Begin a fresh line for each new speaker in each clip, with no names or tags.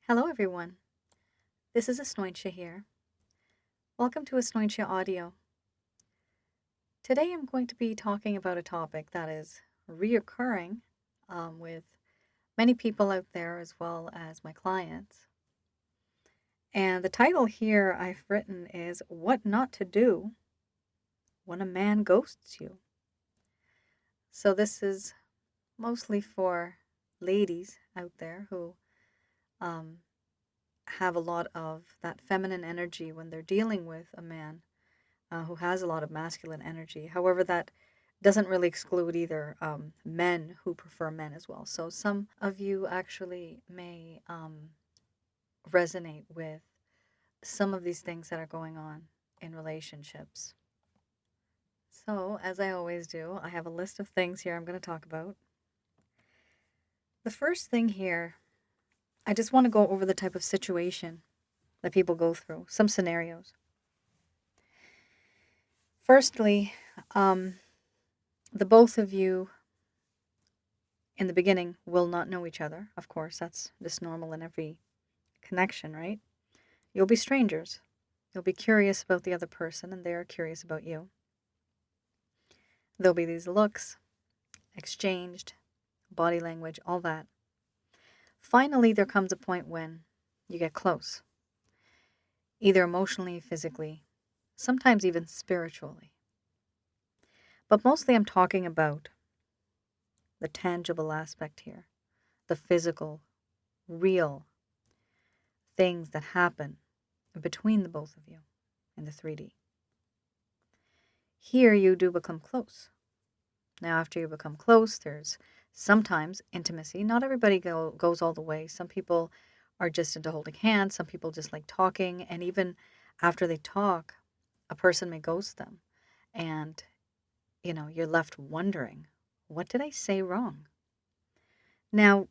Hello, everyone. This is Asnointia here. Welcome to Asnointia Audio. Today I'm going to be talking about a topic that is reoccurring with many people out there as well as my clients. And the title here I've written is What Not to Do When a Man Ghosts You. So this is mostly for ladies out there who um, have a lot of that feminine energy when they're dealing with a man who has a lot of masculine energy. However, that doesn't really exclude either men who prefer men as well. So some of you actually may resonate with some of these things that are going on in relationships. So, as I always do, I have a list of things here I'm going to talk about. The first thing here, I just want to go over the type of situation that people go through, some scenarios. Firstly, the both of you in the beginning will not know each other. Of course, that's just normal in every connection, right? You'll be strangers. You'll be curious about the other person, and they're curious about you. There'll be these looks exchanged, body language, all that. Finally, there comes a point when you get close, either emotionally, physically, sometimes even spiritually. But mostly I'm talking about the tangible aspect here, the physical, real things that happen between the both of you in the 3D. Here you do become close. Now, after you become close, there's sometimes intimacy. Not everybody goes all the way. Some people are just into holding hands. Some people just like talking. And even after they talk, a person may ghost them. And, you're left wondering, what did I say wrong? Now,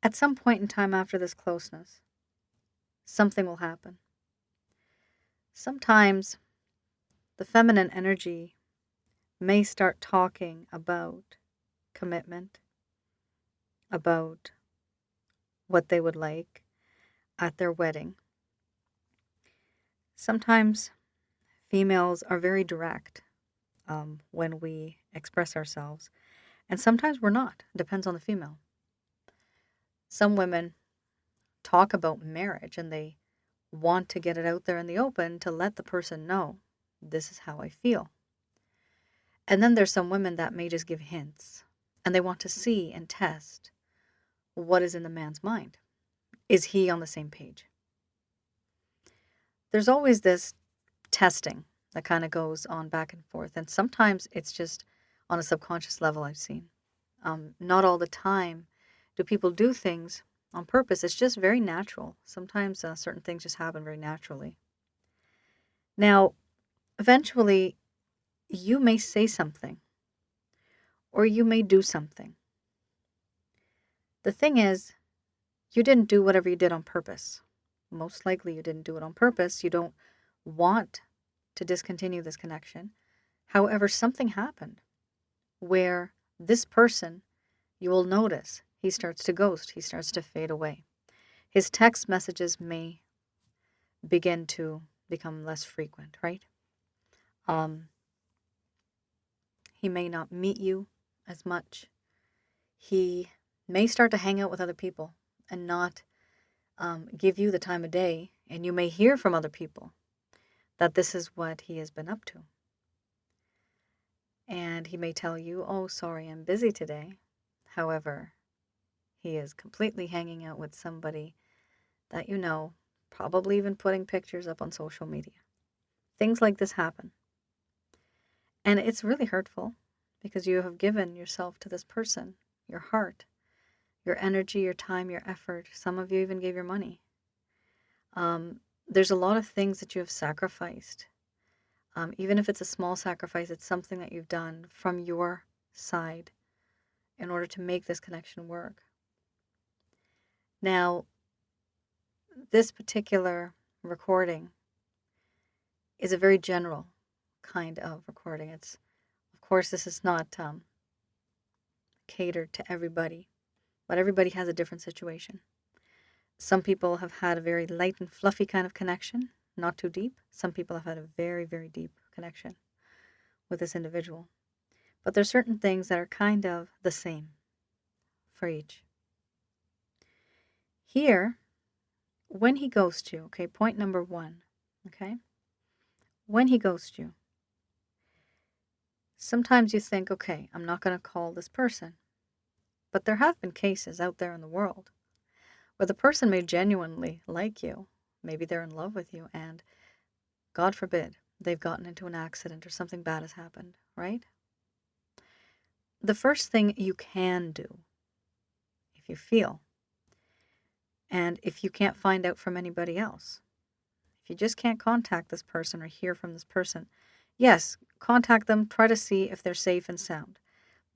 at some point in time after this closeness, something will happen. Sometimes the feminine energy may start talking about commitment, about what they would like at their wedding. Sometimes females are very direct when we express ourselves, and sometimes we're not. It depends on the female. Some women talk about marriage and they want to get it out there in the open to let the person know, this is how I feel. And then there's some women that may just give hints, and they want to see and test what is in the man's mind. Is he on the same page? There's always this testing that kind of goes on back and forth, and sometimes it's just on a subconscious level. I've seen not all the time do people do things on purpose. It's just very natural. Sometimes certain things just happen very naturally. Now, eventually, you may say something or you may do something. The thing is, you didn't do whatever you did on purpose. Most likely you didn't do it on purpose. You don't want to discontinue this connection. However, something happened where this person, you will notice, he starts to ghost. He starts to fade away. His text messages may begin to become less frequent, right? He may not meet you as much. He may start to hang out with other people and not give you the time of day. And you may hear from other people that this is what he has been up to. And he may tell you, oh, sorry, I'm busy today. However, he is completely hanging out with somebody that you know, probably even putting pictures up on social media. Things like this happen. And it's really hurtful because you have given yourself to this person, your heart, your energy, your time, your effort. Some of you even gave your money. There's a lot of things that you have sacrificed. Even if it's a small sacrifice, it's something that you've done from your side in order to make this connection work. Now, this particular recording is a very general kind of recording. Of course, this is not catered to everybody, but everybody has a different situation. Some people have had a very light and fluffy kind of connection, not too deep. Some people have had a very, very deep connection with this individual. But there's certain things that are kind of the same for each. Here, when he ghosts you, okay, point number one, okay? When he ghosts you, sometimes you think, okay, I'm not going to call this person. But there have been cases out there in the world where the person may genuinely like you. Maybe they're in love with you, and God forbid, they've gotten into an accident or something bad has happened, right? The first thing you can do, if you feel, and if you can't find out from anybody else, if you just can't contact this person or hear from this person, yes, contact them, try to see if they're safe and sound.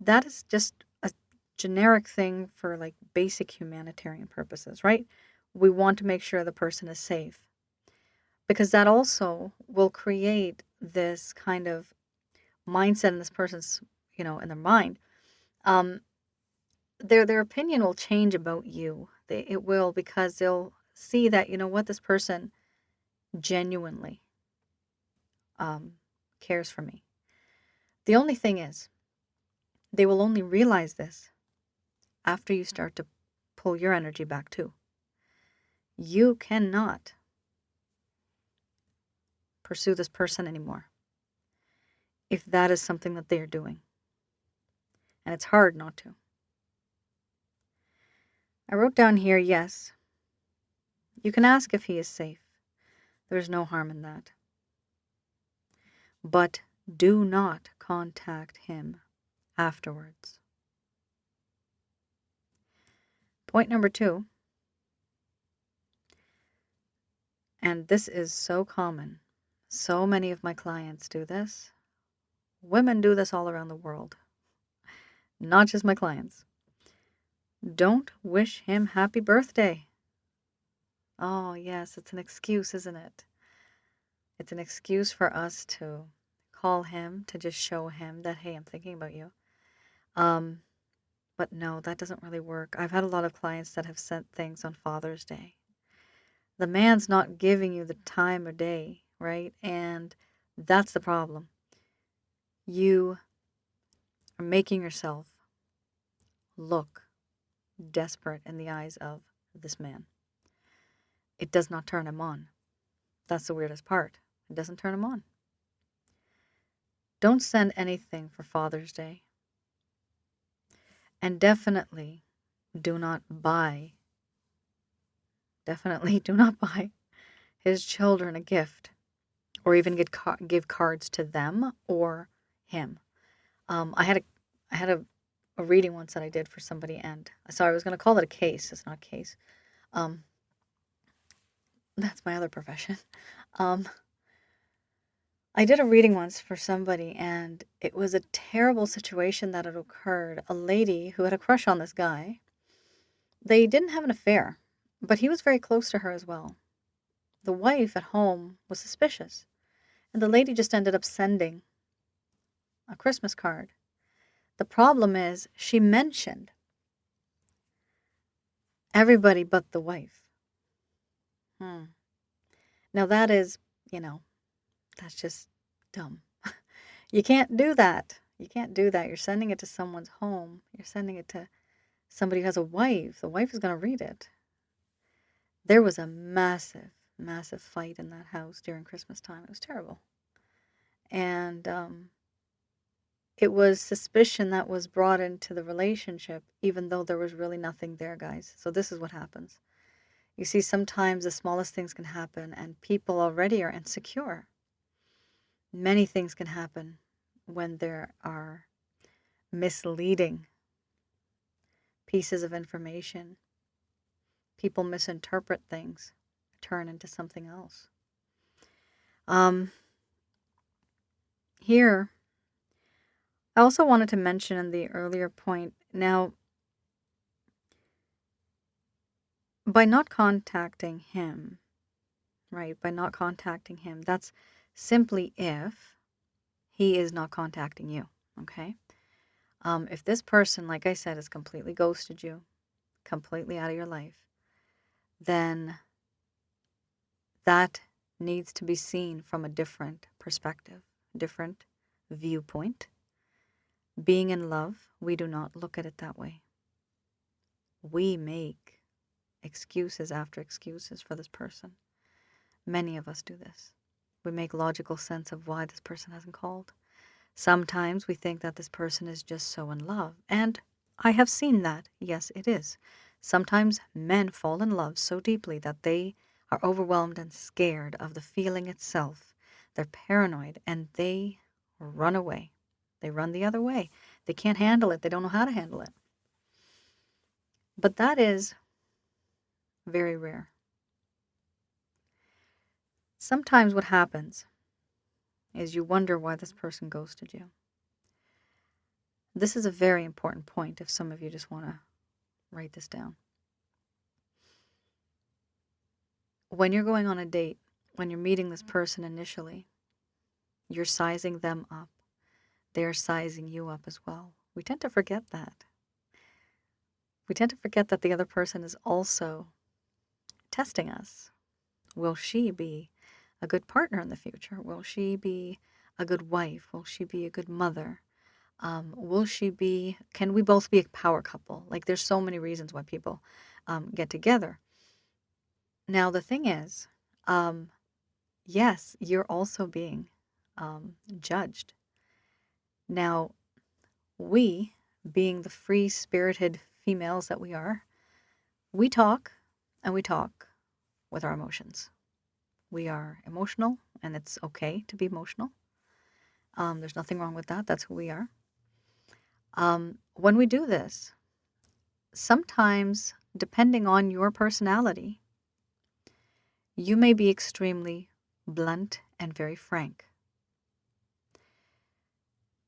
That is just a generic thing for like basic humanitarian purposes, right? We want to make sure the person is safe, because that also will create this kind of mindset in this person's, in their mind. Their opinion will change about you. It will, because they'll see that, this person genuinely cares for me. The only thing is, they will only realize this after you start to pull your energy back too. You cannot pursue this person anymore if that is something that they're doing. And it's hard not to. I wrote down here, yes, you can ask if he is safe. There's no harm in that. But do not contact him afterwards. Point number 2, and this is so common. So many of my clients do this. Women do this all around the world, not just my clients. Don't wish him happy birthday. Oh, yes, it's an excuse, isn't it? It's an excuse for us to call him, to just show him that, hey, I'm thinking about you. But no, that doesn't really work. I've had a lot of clients that have sent things on Father's Day. The man's not giving you the time of day, right? And that's the problem. You are making yourself look desperate in the eyes of this man. It does not turn him on. That's the weirdest part. It doesn't turn him on. Don't send anything for Father's Day. And definitely do not buy his children a gift, or even give cards to them or him. I had a reading once that I did for somebody, and so I was going to call it a case. It's not a case. That's my other profession. I did a reading once for somebody, and it was a terrible situation that had occurred. A lady who had a crush on this guy. They didn't have an affair, but he was very close to her as well. The wife at home was suspicious, and the lady just ended up sending a Christmas card. The problem is, she mentioned everybody but the wife. Now that is, that's just dumb. You can't do that. You can't do that. You're sending it to someone's home. You're sending it to somebody who has a wife. The wife is going to read it. There was a massive, massive fight in that house during Christmas time. It was terrible. And it was suspicion that was brought into the relationship, even though there was really nothing there, guys. So this is what happens. You see, sometimes the smallest things can happen, and people already are insecure. Many things can happen when there are misleading pieces of information. People misinterpret things, turn into something else. Here, I also wanted to mention in the earlier point, now, by not contacting him, right, that's simply if he is not contacting you, okay? If this person, like I said, has completely ghosted you, completely out of your life, then that needs to be seen from a different perspective, different viewpoint. Being in love, we do not look at it that way. We make excuses after excuses for this person. Many of us do this. We make logical sense of why this person hasn't called. Sometimes we think that this person is just so in love. And I have seen that. Yes, it is. Sometimes men fall in love so deeply that they are overwhelmed and scared of the feeling itself. They're paranoid and they run away. They run the other way. They can't handle it. They don't know how to handle it. But that is very rare. Sometimes what happens is you wonder why this person ghosted you. This is a very important point if some of you just want to write this down. When you're going on a date, when you're meeting this person initially, you're sizing them up. They're sizing you up as well. We tend to forget that. We tend to forget that the other person is also testing us. Will she be a good partner in the future? Will she be a good wife? Will she be a good mother? Can we both be a power couple? Like, there's so many reasons why people get together. Now, the thing is, yes, you're also being judged. Now, we, being the free-spirited females that we are, we talk and we talk with our emotions. We are emotional, and it's okay to be emotional. There's nothing wrong with that. That's who we are. When we do this, sometimes, depending on your personality, you may be extremely blunt and very frank.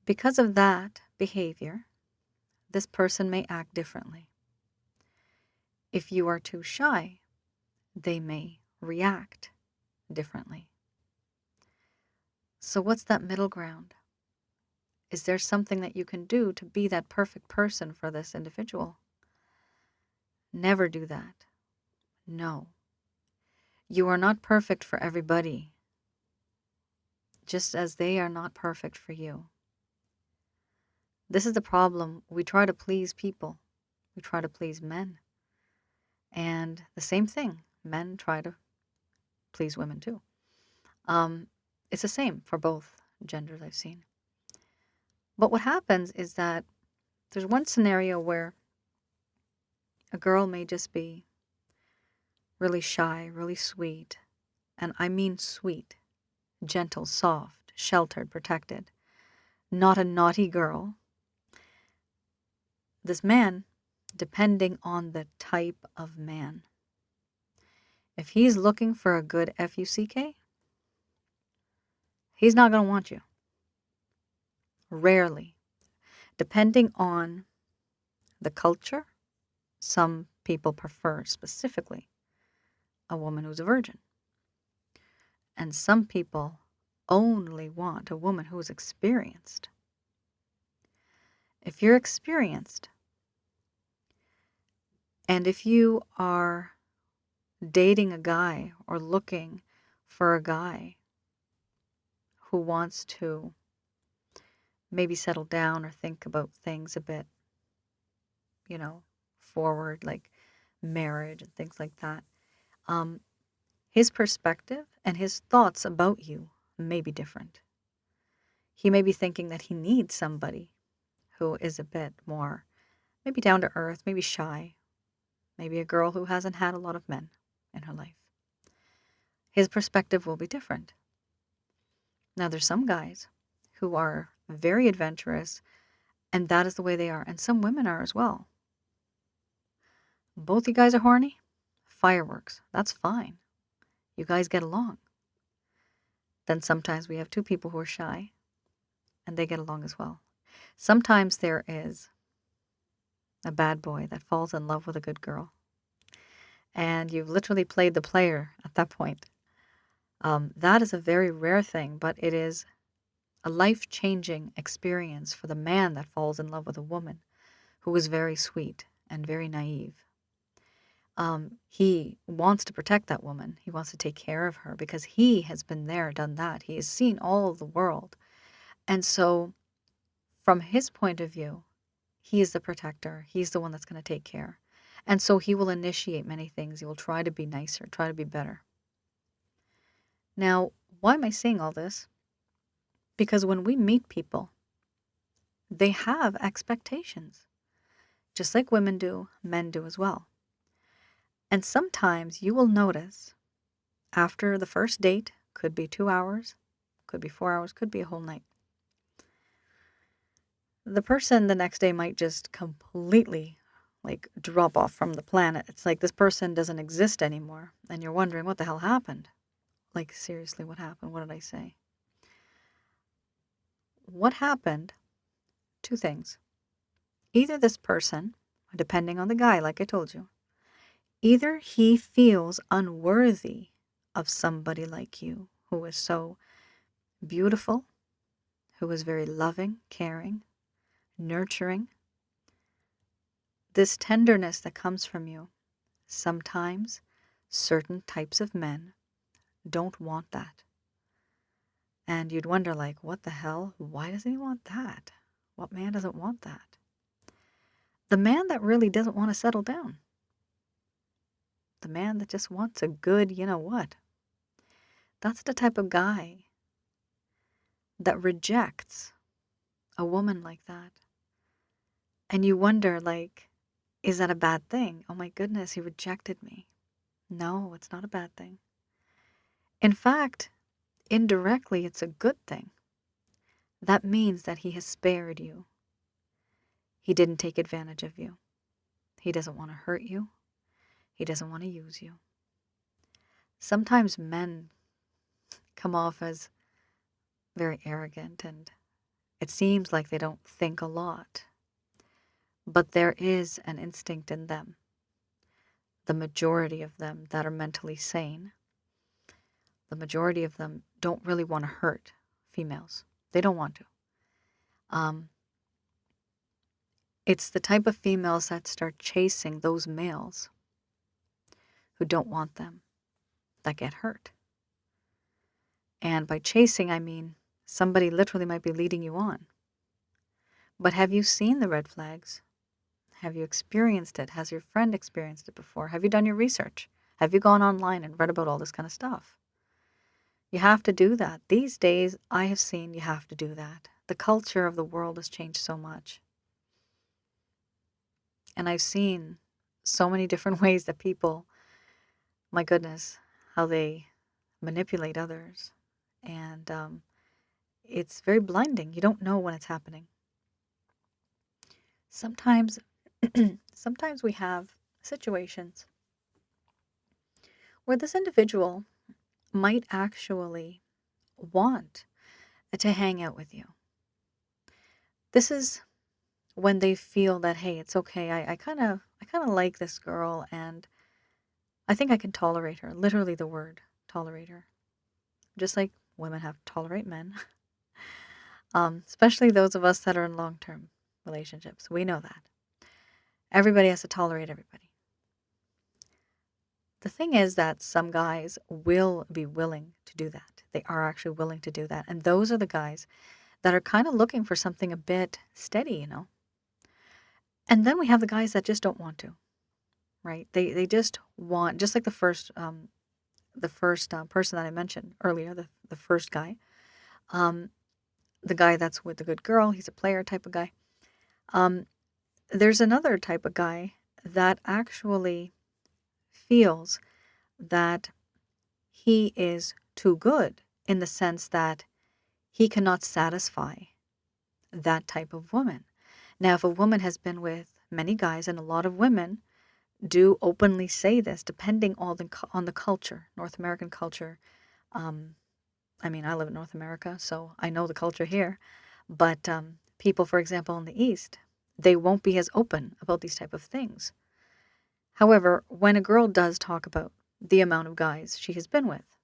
Because of that behavior, this person may act differently. If you are too shy, they may react differently. So what's that middle ground? Is there something that you can do to be that perfect person for this individual? Never do that. No. You are not perfect for everybody, just as they are not perfect for you. This is the problem. We try to please people. We try to please men. And the same thing, men try to please women too. It's the same for both genders I've seen. But what happens is that there's one scenario where a girl may just be really shy, really sweet, and I mean sweet, gentle, soft, sheltered, protected, not a naughty girl. This man, depending on the type of man, if he's looking for a good FUCK, he's not going to want you. Rarely. Depending on the culture, some people prefer specifically a woman who's a virgin. And some people only want a woman who is experienced. If you're experienced, and if you are dating a guy or looking for a guy who wants to maybe settle down or think about things a bit, forward, like marriage and things like that, his perspective and his thoughts about you may be different. He may be thinking that he needs somebody who is a bit more, maybe down to earth, maybe shy, maybe a girl who hasn't had a lot of men in her life. His perspective will be different. Now, there's some guys who are very adventurous, and that is the way they are, and some women are as well. Both you guys are horny? Fireworks. That's fine. You guys get along. Then sometimes we have two people who are shy, and they get along as well. Sometimes there is a bad boy that falls in love with a good girl, and you've literally played the player at that point. That is a very rare thing, but it is a life-changing experience for the man that falls in love with a woman who is very sweet and very naive. He wants to protect that woman. He wants to take care of her because he has been there, done that. He has seen all of the world. And so, from his point of view, he is the protector. He's the one that's going to take care. And so he will initiate many things. He will try to be nicer, try to be better. Now, why am I saying all this? Because when we meet people, they have expectations. Just like women do, men do as well. And sometimes you will notice after the first date, could be 2 hours, could be 4 hours, could be a whole night, the person the next day might just completely drop off from the planet. It's like this person doesn't exist anymore. And you're wondering what the hell happened. Like, seriously, what happened? What did I say? What happened? Two things. Either this person, depending on the guy, like I told you, either he feels unworthy of somebody like you who is so beautiful, who is very loving, caring, nurturing. This tenderness that comes from you, sometimes certain types of men don't want that. And you'd wonder, like, what the hell? Why doesn't he want that? What man doesn't want that? The man that really doesn't want to settle down. The man that just wants a good, you know what? That's the type of guy that rejects a woman like that. And you wonder, like, is that a bad thing? Oh my goodness, he rejected me. No, it's not a bad thing. In fact, indirectly, it's a good thing. That means that he has spared you. He didn't take advantage of you. He doesn't want to hurt you. He doesn't want to use you. Sometimes men come off as very arrogant and it seems like they don't think a lot. But there is an instinct in them, the majority of them that are mentally sane. The majority of them don't really want to hurt females. They don't want to. It's the type of females that start chasing those males who don't want them, that get hurt. And by chasing, I mean somebody literally might be leading you on. But have you seen the red flags? Have you experienced it? Has your friend experienced it before? Have you done your research? Have you gone online and read about all this kind of stuff? You have to do that. These days, I have seen you have to do that. The culture of the world has changed so much. And I've seen so many different ways that people, my goodness, how they manipulate others. And it's very blinding. You don't know when it's happening. Sometimes we have situations where this individual might actually want to hang out with you. This is when they feel that, hey, it's okay. I kind of like this girl and I think I can tolerate her. Literally the word tolerate her. Just like women have to tolerate men. Especially those of us that are in long-term relationships. We know that. Everybody has to tolerate everybody. The thing is that some guys will be willing to do that. They are actually willing to do that. And those are the guys that are kind of looking for something a bit steady, you know. And then we have the guys that just don't want to, right? They just want, just like the first person that I mentioned earlier, the first guy, the guy that's with the good girl, he's a player type of guy. There's another type of guy that actually feels that he is too good in the sense that he cannot satisfy that type of woman. Now, if a woman has been with many guys, and a lot of women do openly say this, depending on the culture, North American culture. I mean, I live in North America, so I know the culture here. But people, for example, in the East, they won't be as open about these type of things. However, when a girl does talk about the amount of guys she has been with,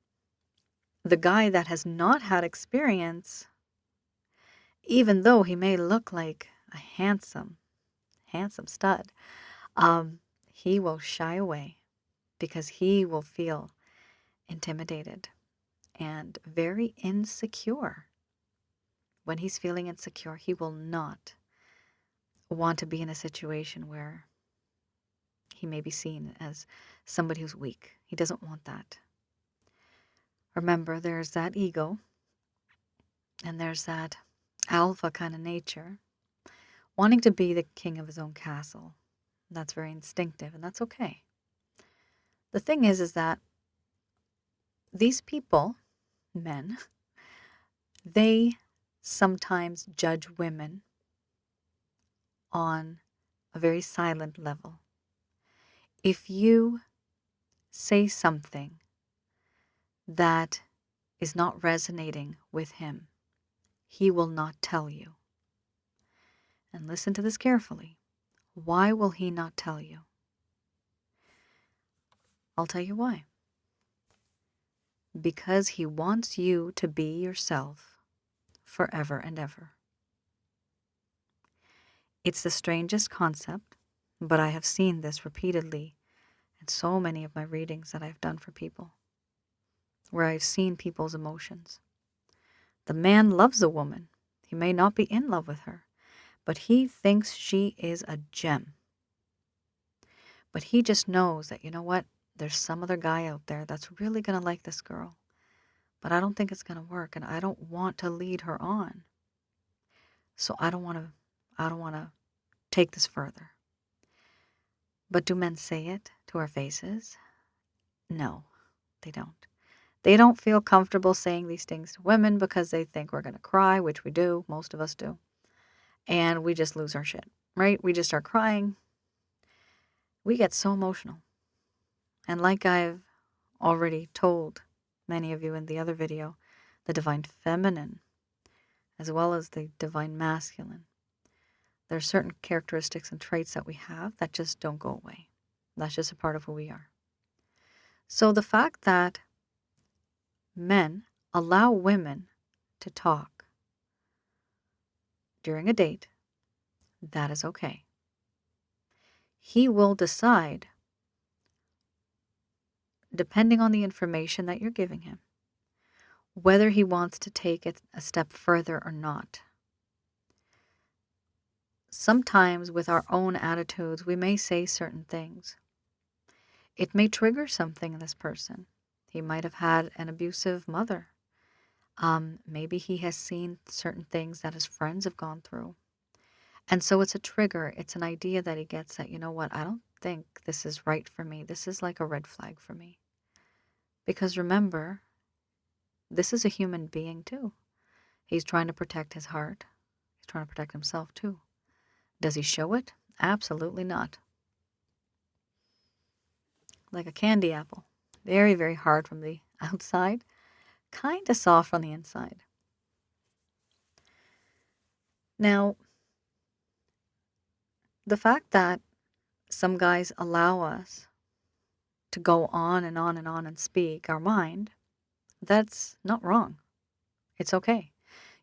the guy that has not had experience, even though he may look like a handsome stud, he will shy away because he will feel intimidated and very insecure. When he's feeling insecure, he will not want to be in a situation where he may be seen as somebody who's weak. He doesn't want that. Remember, there's that ego and there's that alpha kind of nature, wanting to be the king of his own castle. That's very instinctive, and that's okay. The thing is that these people, men, they sometimes judge women on a very silent level. If you say something that is not resonating with him, he will not tell you. And listen to this carefully. Why will he not tell you? I'll tell you why. Because he wants you to be yourself forever and ever. It's the strangest concept, but I have seen this repeatedly in so many of my readings that I've done for people, where I've seen people's emotions. The man loves a woman. He may not be in love with her, but he thinks she is a gem. But he just knows that, you know what, there's some other guy out there that's really going to like this girl. But I don't think it's going to work, and I don't want to lead her on. So I don't want to take this further. But do men say it to our faces? No, they don't. They don't feel comfortable saying these things to women because they think we're going to cry, which we do, most of us do. And we just lose our shit, right? We just start crying. We get so emotional. And like I've already told many of you in the other video, the divine feminine, as well as the divine masculine, there are certain characteristics and traits that we have that just don't go away. That's just a part of who we are. So the fact that men allow women to talk during a date, that is okay. He will decide, depending on the information that you're giving him, whether he wants to take it a step further or not. Sometimes with our own attitudes, we may say certain things. It may trigger something in this person. He might have had an abusive mother. Maybe he has seen certain things that his friends have gone through. And so it's a trigger. It's an idea that he gets that, you know what, I don't think this is right for me. This is like a red flag for me. Because remember, this is a human being too. He's trying to protect his heart. He's trying to protect himself too. Does he show it? Absolutely not. Like a candy apple. Very, very hard from the outside. Kind of soft on the inside. Now, the fact that some guys allow us to go on and on and on and speak our mind, that's not wrong. It's okay.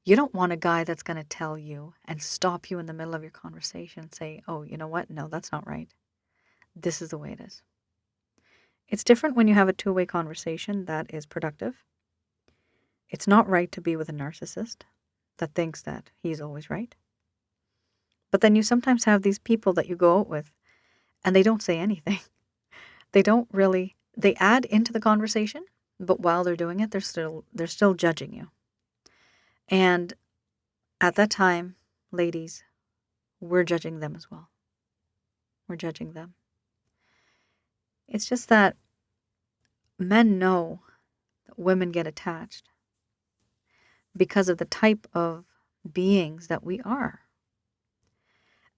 You don't want a guy that's going to tell you and stop you in the middle of your conversation and say, oh, you know what? No, that's not right. This is the way it is. It's different when you have a two-way conversation that is productive. It's not right to be with a narcissist that thinks that he's always right. But then you sometimes have these people that you go out with and they don't say anything. They add into the conversation, but while they're doing it, they're still judging you. And at that time, ladies, we're judging them as well. We're judging them. It's just that men know that women get attached because of the type of beings that we are.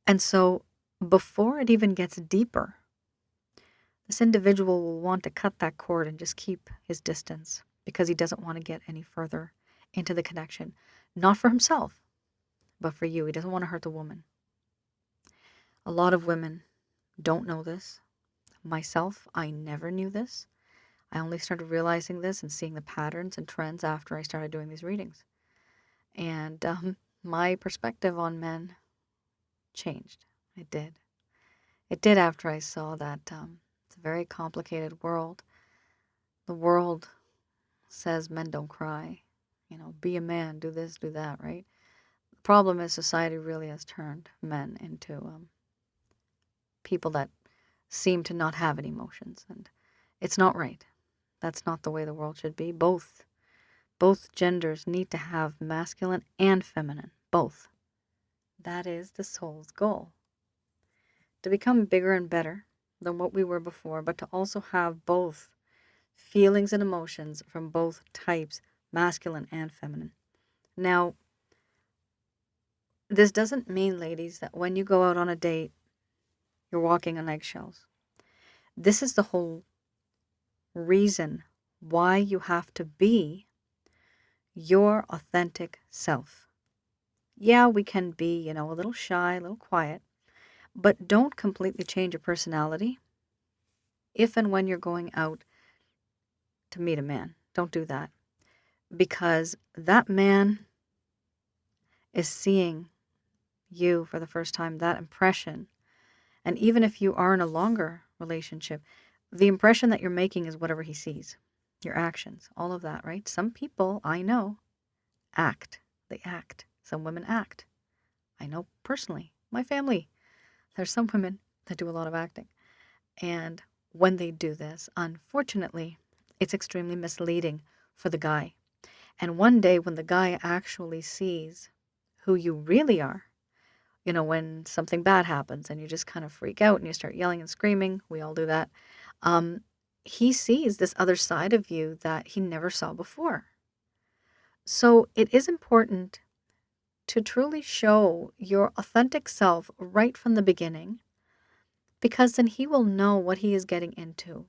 And so before it even gets deeper, this individual will want to cut that cord and just keep his distance because he doesn't want to get any further into the connection. Not for himself, but for you. He doesn't want to hurt the woman. A lot of women don't know this. Myself, I never knew this. I only started realizing this and seeing the patterns and trends after I started doing these readings. And my perspective on men changed. It did. It did after I saw that a very complicated world. The world says men don't cry. Be a man, do this, do that, right? The problem is society really has turned men into people that seem to not have any emotions, and it's not right. That's not the way the world should be. Both genders need to have masculine and feminine, both. That is the soul's goal. To become bigger and better than what we were before, but to also have both feelings and emotions from both types, masculine and feminine. Now, this doesn't mean, ladies, that when you go out on a date, you're walking on eggshells. This is the whole reason why you have to be your authentic self. Yeah, we can be, a little shy, a little quiet, but don't completely change your personality if and when you're going out to meet a man. Don't do that, because that man is seeing you for the first time, that impression. And even if you are in a longer relationship, the impression that you're making is whatever he sees, your actions, all of that, right? Some people I know act. They act. Some women act. I know personally, my family, there's some women that do a lot of acting. And when they do this, unfortunately, it's extremely misleading for the guy. And one day when the guy actually sees who you really are, when something bad happens and you just kind of freak out and you start yelling and screaming, we all do that. He sees this other side of you that he never saw before. So it is important to truly show your authentic self right from the beginning, because then he will know what he is getting into.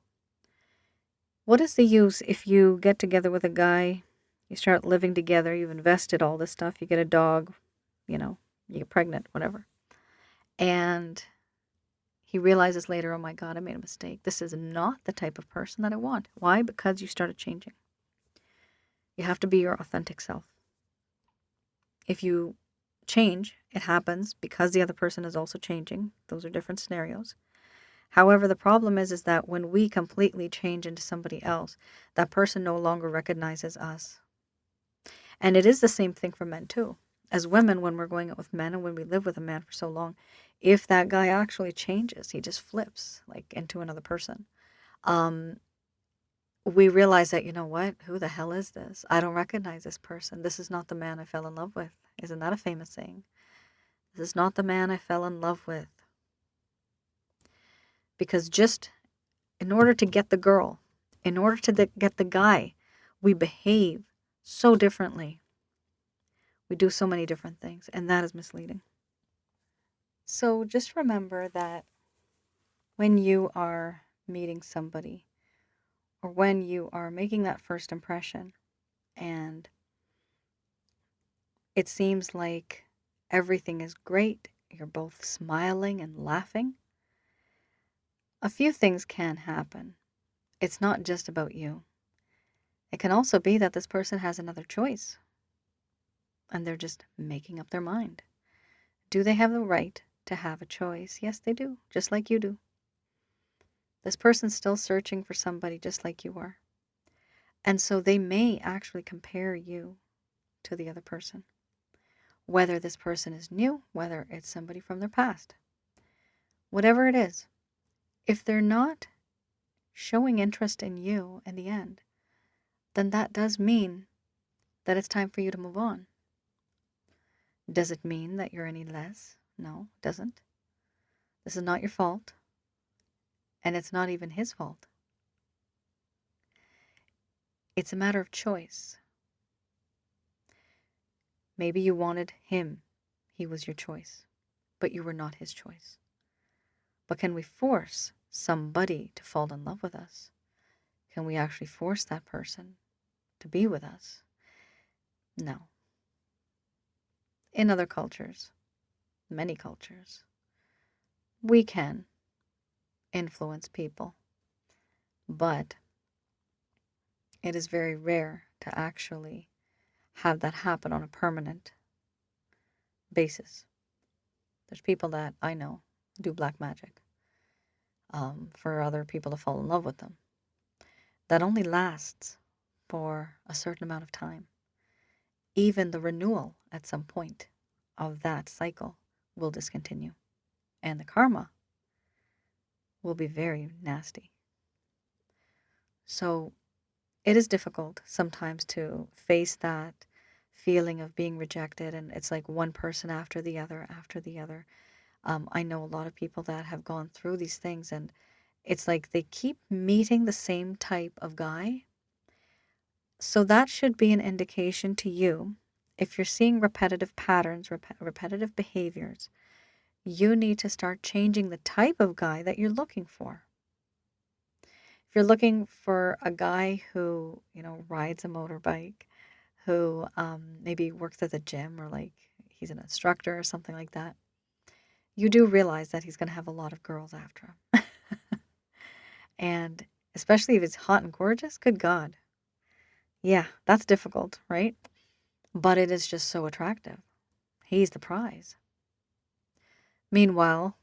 What is the use if you get together with a guy, you start living together, you've invested all this stuff, you get a dog, you get pregnant, whatever, and he realizes later, oh my God, I made a mistake. This is not the type of person that I want. Why? Because you started changing. You have to be your authentic self. If you change, it happens because the other person is also changing. Those are different scenarios. However, the problem is that when we completely change into somebody else, that person no longer recognizes us. And it is the same thing for men too. As women, when we're going out with men and when we live with a man for so long, if that guy actually changes, he just flips like into another person. We realize that, you know what? Who the hell is this? I don't recognize this person. This is not the man I fell in love with. Isn't that a famous saying? This is not the man I fell in love with. Because just in order to get the girl, in order to get the guy, we behave so differently. We do so many different things, and that is misleading. So just remember that when you are meeting somebody, or when you are making that first impression, and it seems like everything is great, you're both smiling and laughing, a few things can happen. It's not just about you. It can also be that this person has another choice, and they're just making up their mind. Do they have the right to have a choice? Yes, they do, just like you do. This person's still searching for somebody just like you are. And so they may actually compare you to the other person. Whether this person is new, whether it's somebody from their past. Whatever it is, if they're not showing interest in you in the end, then that does mean that it's time for you to move on. Does it mean that you're any less? No, it doesn't. This is not your fault, and it's not even his fault. It's a matter of choice. Maybe you wanted him. He was your choice, but you were not his choice. But can we force somebody to fall in love with us? Can we actually force that person to be with us? No. In other cultures, many cultures, we can influence people, but it is very rare to actually have that happen on a permanent basis. There's people that I know do black magic. for other people to fall in love with them. That only lasts for a certain amount of time. Even the renewal at some point of that cycle will discontinue, and the karma will be very nasty. So it is difficult sometimes to face that feeling of being rejected, and it's like one person after the other after the other. I know a lot of people that have gone through these things, and it's like they keep meeting the same type of guy. So that should be an indication to you. If you're seeing repetitive patterns, repetitive behaviors, you need to start changing the type of guy that you're looking for. If you're looking for a guy who, rides a motorbike, who maybe works at the gym, or like he's an instructor or something like that, you do realize that he's going to have a lot of girls after him. And especially if it's hot and gorgeous, good God. Yeah, that's difficult, right? But it is just so attractive. He's the prize. Meanwhile,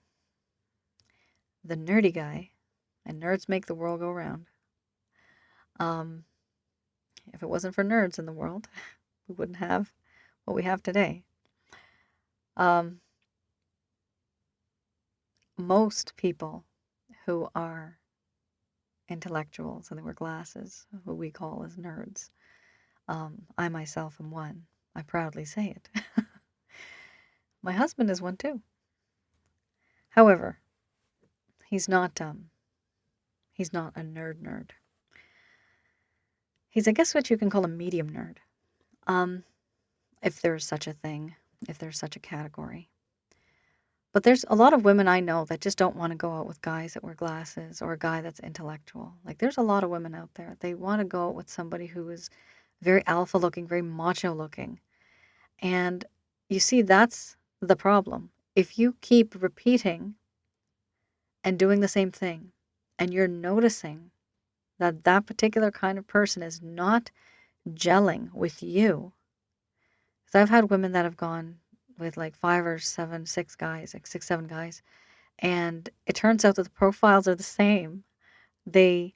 the nerdy guy, and nerds make the world go round. If it wasn't for nerds in the world, we wouldn't have what we have today. Most people who are intellectuals and they wear glasses, who we call as nerds, I myself am one. I proudly say it. My husband is one too. However, he's not a nerd. He's, I guess, what you can call a medium nerd. If there's such a thing, if there's such a category. But there's a lot of women I know that just don't want to go out with guys that wear glasses, or a guy that's intellectual. Like, there's a lot of women out there. They want to go out with somebody who is very alpha looking, very macho looking. And you see, that's the problem. If you keep repeating and doing the same thing, and you're noticing that that particular kind of person is not gelling with you. Because I've had women that have gone with like 5 or 7, 6 guys, like 6, 7 guys, and it turns out that the profiles are the same. They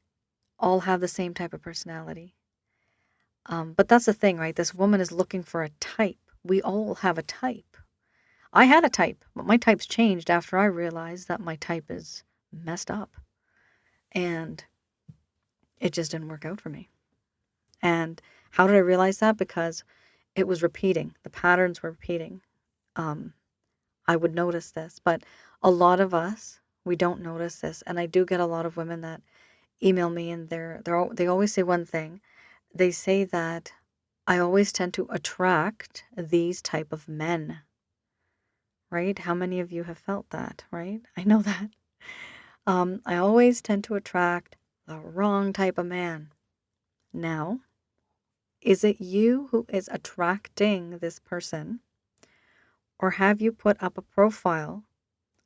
all have the same type of personality. But that's the thing, right? This woman is looking for a type. We all have a type. I had a type, but my type's changed after I realized that my type is messed up. And it just didn't work out for me. And how did I realize that? Because it was repeating. The patterns were repeating. I would notice this, but a lot of us, we don't notice this. And I do get a lot of women that email me, and they always say one thing. They say that I always tend to attract these type of men. Right? How many of you have felt that, right? I know that. I always tend to attract the wrong type of man. Now, is it you who is attracting this person? Or have you put up a profile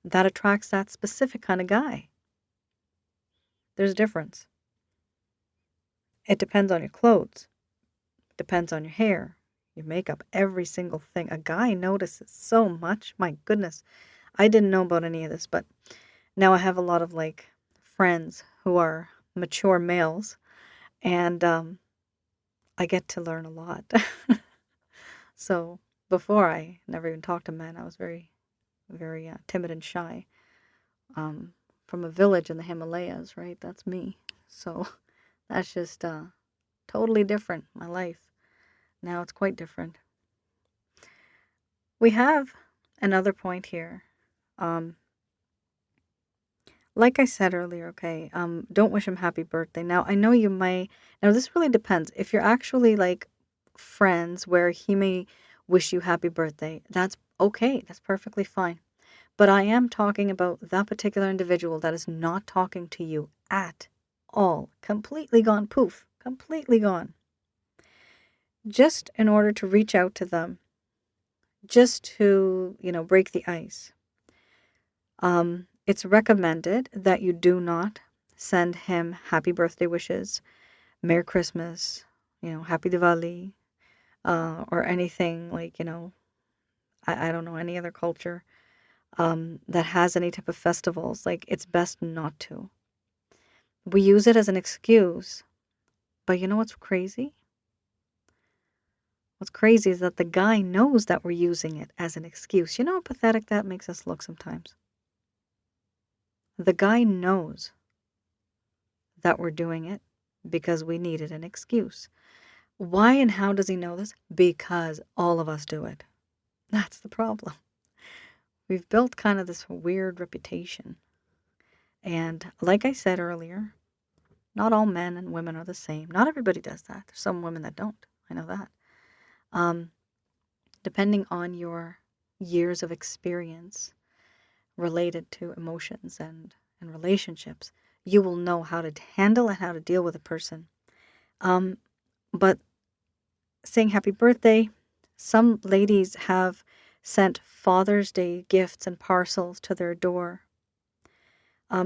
that attracts that specific kind of guy? There's a difference. It depends on your clothes. It depends on your hair, your makeup, every single thing. A guy notices so much. My goodness. I didn't know about any of this, but now I have a lot of like friends who are mature males, and I get to learn a lot. So before, I never even talked to men. I was very, very timid and shy. From a village in the Himalayas, right? That's me. So that's just totally different, my life. Now it's quite different. We have another point here. Like I said earlier, okay, don't wish him happy birthday. Now, I know you might, now this really depends. If you're actually like friends where he may wish you happy birthday, that's okay. That's perfectly fine. But I am talking about that particular individual that is not talking to you at all. Completely gone. Poof. Completely gone. Just in order to reach out to them, just to, break the ice. It's recommended that you do not send him happy birthday wishes, Merry Christmas, Happy Diwali, or anything like, I don't know, any other culture. that has any type of festivals, like it's best not to. We use it as an excuse, but you know what's crazy? What's crazy is that the guy knows that we're using it as an excuse. You know how pathetic that makes us look sometimes? The guy knows that we're doing it because we needed an excuse. Why and how does he know this? Because all of us do it. That's the problem. We've built kind of this weird reputation. And like I said earlier, not all men and women are the same. Not everybody does that. There's some women that don't. I know that. Um, Depending on your years of experience related to emotions and relationships, you will know how to handle and how to deal with a person. But saying happy birthday, some ladies have sent Father's Day gifts and parcels to their door.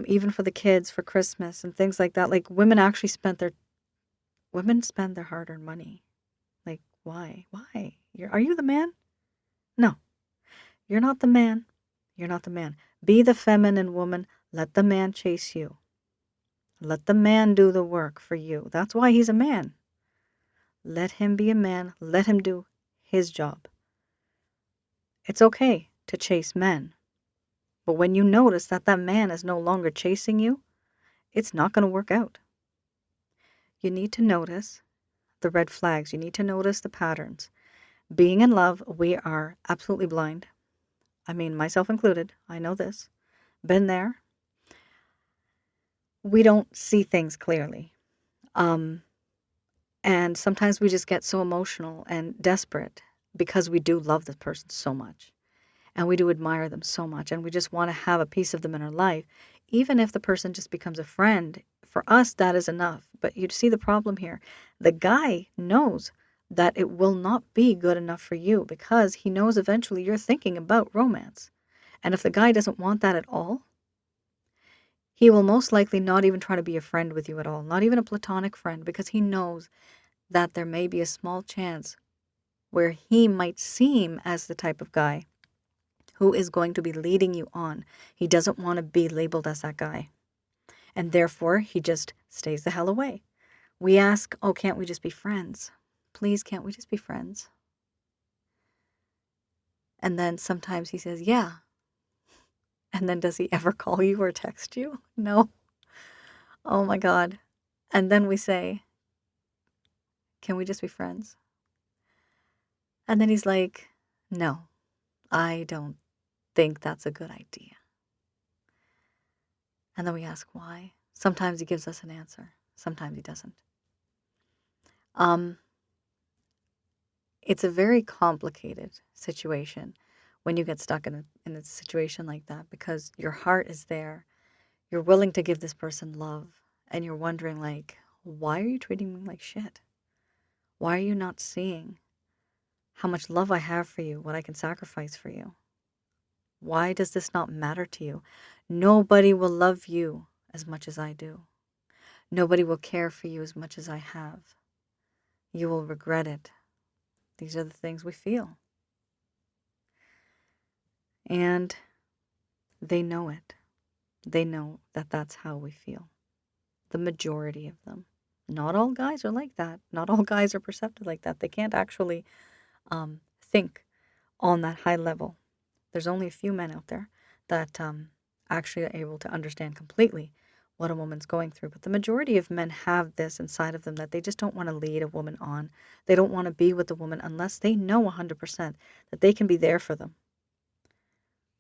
Even for the kids for Christmas and things like that. Like women spend their hard-earned money. Like why? Are you the man? No, you're not the man. You're not the man. Be the feminine woman. Let the man chase you. Let the man do the work for you. That's why he's a man. Let him be a man. Let him do his job. It's okay to chase men. But when you notice that that man is no longer chasing you, it's not going to work out. You need to notice the red flags. You need to notice the patterns. Being in love, we are absolutely blind. I mean, myself included. I know this. Been there. We don't see things clearly. And sometimes we just get so emotional and desperate because we do love this person so much. And we do admire them so much. And we just want to have a piece of them in our life. Even if the person just becomes a friend, for us, that is enough. But you see the problem here. The guy knows that it will not be good enough for you because he knows eventually you're thinking about romance. And if the guy doesn't want that at all, he will most likely not even try to be a friend with you at all, not even a platonic friend, because he knows that there may be a small chance where he might seem as the type of guy who is going to be leading you on. He doesn't want to be labeled as that guy. And therefore, he just stays the hell away. We ask, oh, can't we just be friends? Please, can't we just be friends? And then sometimes he says, yeah. And then does he ever call you or text you? No. Oh my God. And then we say, can we just be friends? And then he's like, no, I don't think that's a good idea. And then we ask why. Sometimes he gives us an answer. Sometimes he doesn't. It's a very complicated situation when you get stuck in a situation like that because your heart is there. You're willing to give this person love. And you're wondering like, why are you treating me like shit? Why are you not seeing how much love I have for you, what I can sacrifice for you? Why does this not matter to you? Nobody will love you as much as I do. Nobody will care for you as much as I have. You will regret it. These are the things we feel. And they know it. They know that that's how we feel. The majority of them. Not all guys are like that. Not all guys are perceptive like that. They can't actually think on that high level. There's only a few men out there that actually are able to understand completely what a woman's going through. But the majority of men have this inside of them that they just don't want to lead a woman on. They don't want to be with a woman unless they know 100% that they can be there for them.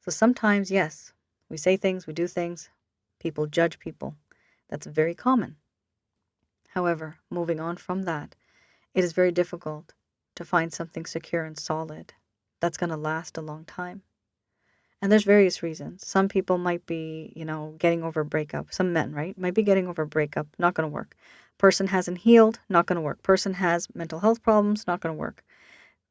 So sometimes, yes, we say things, we do things, people judge people. That's very common. However, moving on from that, it is very difficult to find something secure and solid that's going to last a long time. And there's various reasons. Some people might be, getting over a breakup. Some men, right, might be getting over a breakup. Not going to work. Person hasn't healed. Not going to work. Person has mental health problems. Not going to work.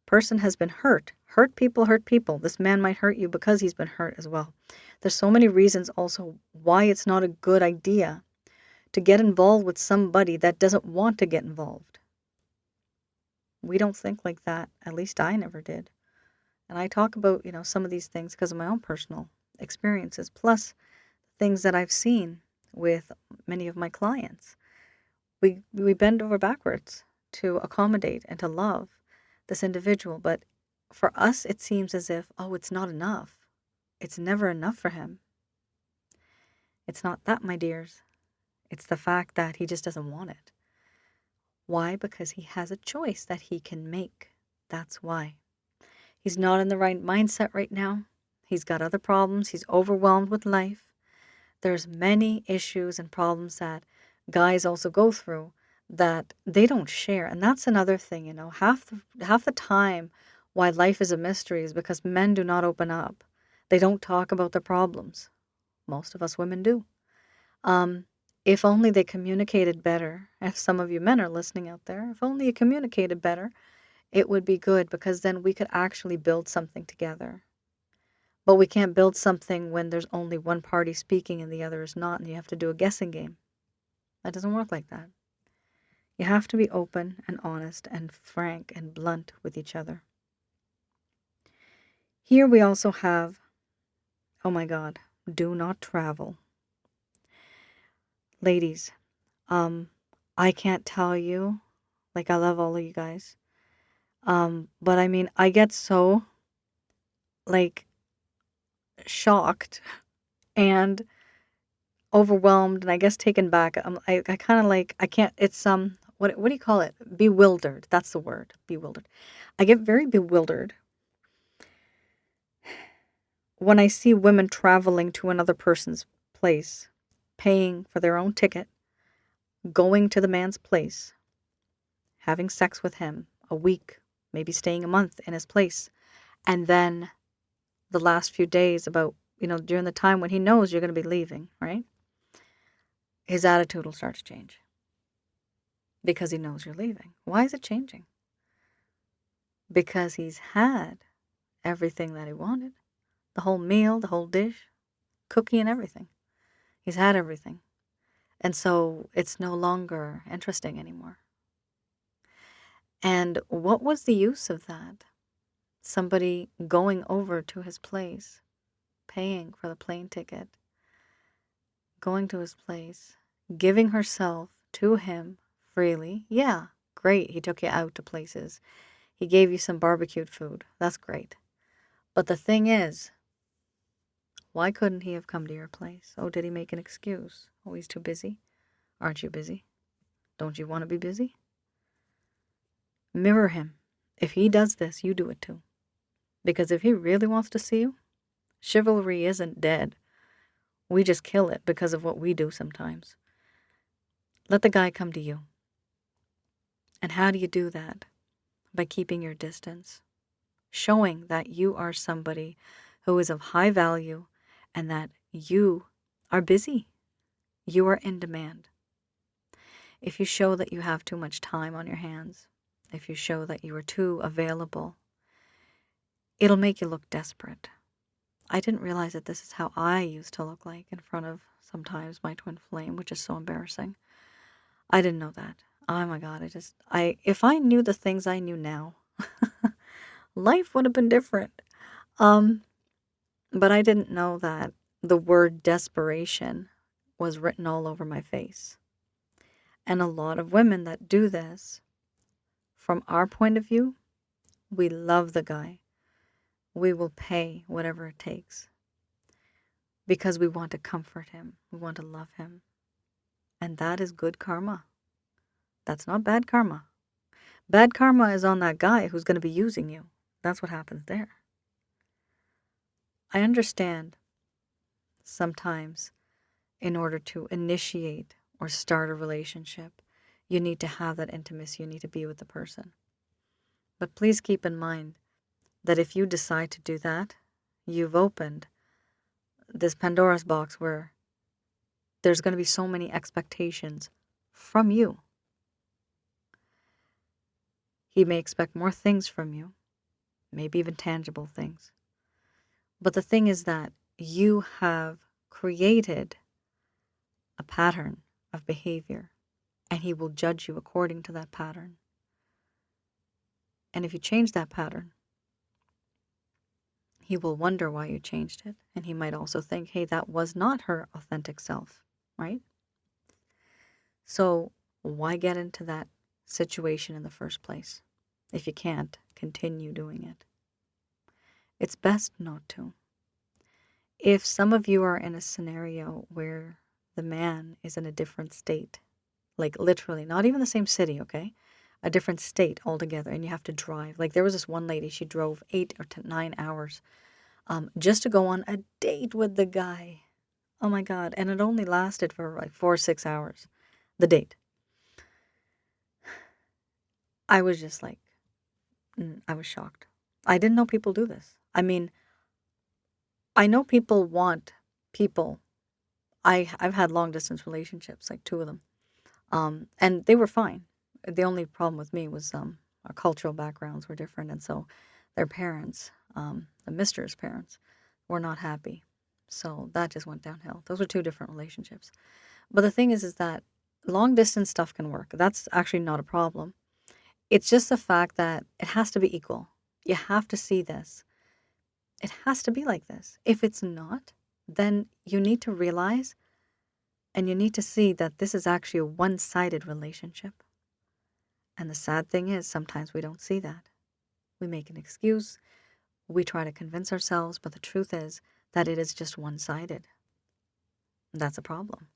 Person has been hurt. Hurt people hurt people. This man might hurt you because he's been hurt as well. There's so many reasons also why it's not a good idea to get involved with somebody that doesn't want to get involved. We don't think like that. At least I never did. And I talk about, some of these things because of my own personal experiences, plus things that I've seen with many of my clients. We bend over backwards to accommodate and to love this individual, but for us, it seems as if, oh, it's not enough. It's never enough for him. It's not that, my dears. It's the fact that he just doesn't want it. Why? Because he has a choice that he can make. That's why. He's not in the right mindset right now. He's got other problems. He's overwhelmed with life. There's many issues and problems that guys also go through that they don't share. And that's another thing, half the time why life is a mystery is because men do not open up. They don't talk about their problems. Most of us women do. If only they communicated better, if some of you men are listening out there, if only you communicated better, it would be good, because then we could actually build something together. But we can't build something when there's only one party speaking and the other is not, and you have to do a guessing game. That doesn't work like that. You have to be open and honest and frank and blunt with each other. Here we also have, oh my God, do not travel. Ladies, I can't tell you, like, I love all of you guys. But I mean, I get so, like, shocked and overwhelmed, and I guess taken back. I kind of like, I can't, it's, what do you call it? Bewildered. That's the word, bewildered. I get very bewildered when I see women traveling to another person's place, paying for their own ticket, going to the man's place, having sex with him a week, maybe staying a month in his place, and then the last few days, about, during the time when he knows you're going to be leaving, right? His attitude will start to change because he knows you're leaving. Why is it changing? Because he's had everything that he wanted. The whole meal, the whole dish, cookie and everything. He's had everything. And so it's no longer interesting anymore. And what was the use of that? Somebody going over to his place, paying for the plane ticket, going to his place, giving herself to him freely. Yeah, great. He took you out to places. He gave you some barbecued food. That's great. But the thing is, why couldn't he have come to your place? Oh, did he make an excuse? Oh, he's too busy. Aren't you busy? Don't you want to be busy? Mirror him. If he does this, you do it too. Because if he really wants to see you, chivalry isn't dead. We just kill it because of what we do sometimes. Let the guy come to you. And how do you do that? By keeping your distance. Showing that you are somebody who is of high value and that you are busy. You are in demand. If you show that you have too much time on your hands, if you show that you are too available, it'll make you look desperate. I didn't realize that this is how I used to look like in front of sometimes my twin flame, which is so embarrassing. I didn't know that. Oh my God, if I knew the things I knew now, life would have been different. But I didn't know that the word desperation was written all over my face. And a lot of women that do this, from our point of view, we love the guy. We will pay whatever it takes because we want to comfort him. We want to love him. And that is good karma. That's not bad karma. Bad karma is on that guy who's going to be using you. That's what happens there. I understand sometimes in order to initiate or start a relationship, you need to have that intimacy. You need to be with the person. But please keep in mind that if you decide to do that, you've opened this Pandora's box where there's going to be so many expectations from you. He may expect more things from you, maybe even tangible things. But the thing is that you have created a pattern of behavior, and he will judge you according to that pattern. And if you change that pattern, He will wonder why you changed it. And he might also think, hey, that was not her authentic self, right? So why get into that situation in the first place if you can't continue doing it? It's best not to. If some of you are in a scenario where the man is in a different state, like literally, not even the same city, okay? A different state altogether, and you have to drive. Like there was this one lady, she drove 8 or 9 hours just to go on a date with the guy. Oh my God. And it only lasted for like 4 or 6 hours, the date. I was just like, I was shocked. I didn't know people do this. I mean, I know people want people. I've had long distance relationships, like 2 of them. And they were fine. The only problem with me was our cultural backgrounds were different, and so their parents, the mister's parents, were not happy. So that just went downhill. Those were 2 different relationships. But the thing is that long distance stuff can work. That's actually not a problem. It's just the fact that it has to be equal. You have to see this. It has to be like this. If it's not, then you need to realize and you need to see that this is actually a one-sided relationship. And the sad thing is, sometimes we don't see that. We make an excuse, we try to convince ourselves, but the truth is that it is just one-sided. That's a problem.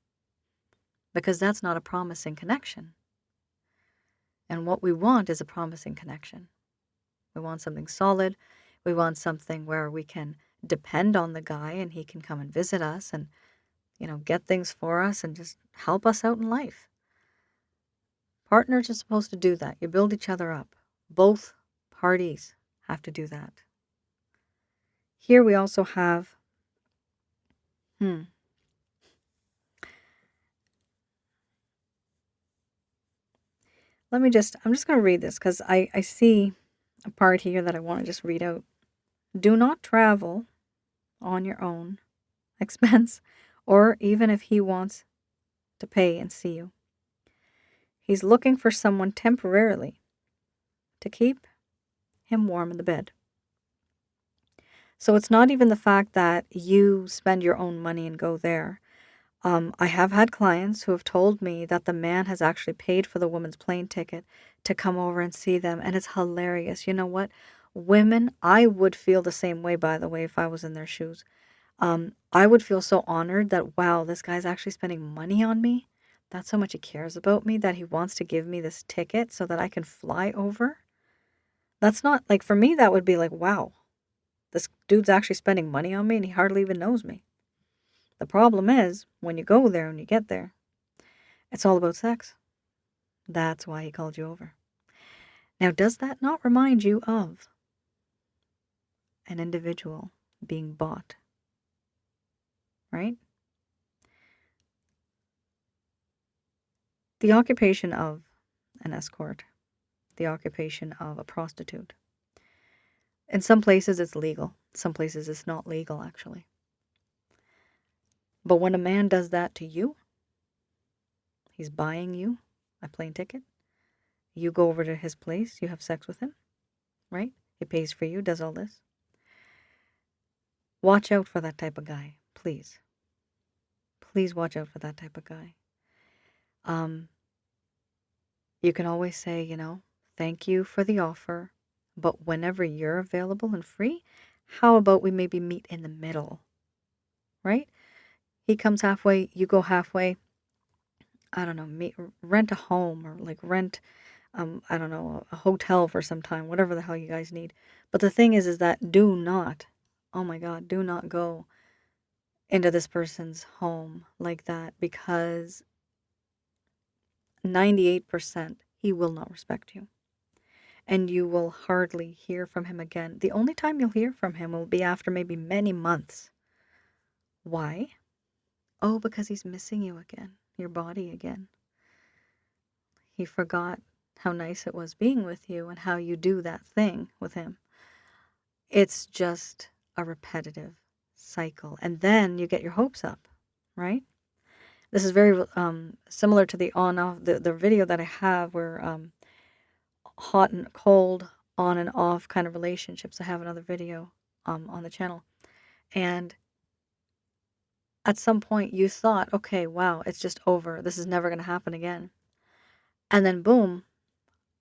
Because that's not a promising connection. And what we want is a promising connection. We want something solid. We want something where we can depend on the guy and he can come and visit us and, get things for us and just help us out in life. Partners are supposed to do that. You build each other up. Both parties have to do that. Here we also have, I'm just going to read this because I see a part here that I want to just read out. Do not travel on your own expense, or even if he wants to pay and see you. He's looking for someone temporarily to keep him warm in the bed. So it's not even the fact that you spend your own money and go there. I have had clients who have told me that the man has actually paid for the woman's plane ticket to come over and see them, and it's hilarious. You know what? Women, I would feel the same way, by the way, if I was in their shoes. I would feel so honored that, wow, this guy's actually spending money on me. That's how much he cares about me, that he wants to give me this ticket so that I can fly over. That's not, like, for me, that would be like, wow, this dude's actually spending money on me and he hardly even knows me. The problem is, when you go there and you get there, it's all about sex. That's why he called you over. Now, does that not remind you of an individual being bought? Right? The occupation of an escort, the occupation of a prostitute. In some places it's legal. Some places it's not legal, actually. But when a man does that to you, he's buying you a plane ticket. You go over to his place, you have sex with him, right? He pays for you, does all this. Watch out for that type of guy, please. Please watch out for that type of guy. You can always say, thank you for the offer, but whenever you're available and free, how about we maybe meet in the middle, right? He comes halfway, you go halfway. I don't know, rent a home or like rent, I don't know, a hotel for some time, whatever the hell you guys need. But the thing is that do not, oh my God, do not go into this person's home like that, because 98% he will not respect you. And you will hardly hear from him again. The only time you'll hear from him will be after maybe many months. Why? Oh, because he's missing you again, your body again. He forgot how nice it was being with you and how you do that thing with him. It's just a repetitive cycle. And then you get your hopes up, right? This is very similar to the on-off, the video that I have where hot and cold, on and off kind of relationships. I have another video on the channel. And at some point you thought, okay, wow, it's just over. This is never going to happen again. And then boom,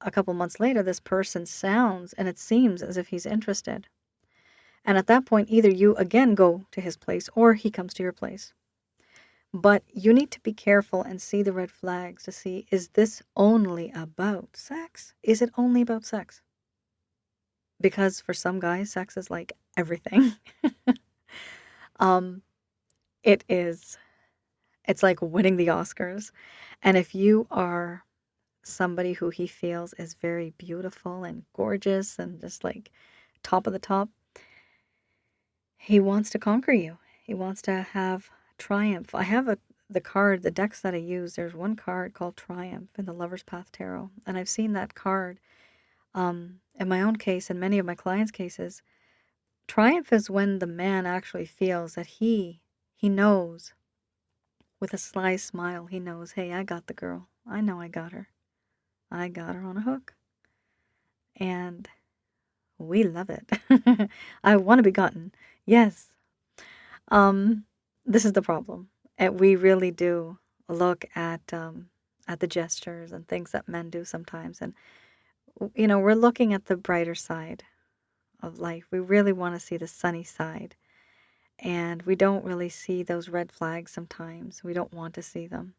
a couple months later, this person sounds and it seems as if he's interested. And at that point, either you again go to his place or he comes to your place. But you need to be careful and see the red flags to see, is this only about sex? Is it only about sex? Because for some guys, sex is like everything. um, it is. It's like winning the Oscars. And if you are somebody who he feels is very beautiful and gorgeous and just like top of the top, he wants to conquer you. He wants to have triumph. I have the decks that I use. There's one card called Triumph in the Lover's Path Tarot, and I've seen that card in my own case and many of my clients' cases. Triumph is when the man actually feels that he knows with a sly smile. He knows, hey, I got the girl. I know I got her. I got her on a hook. And we love it. I want to be gotten. Yes. This is the problem. And we really do look at the gestures and things that men do sometimes. And, we're looking at the brighter side of life. We really want to see the sunny side. And we don't really see those red flags sometimes. We don't want to see them.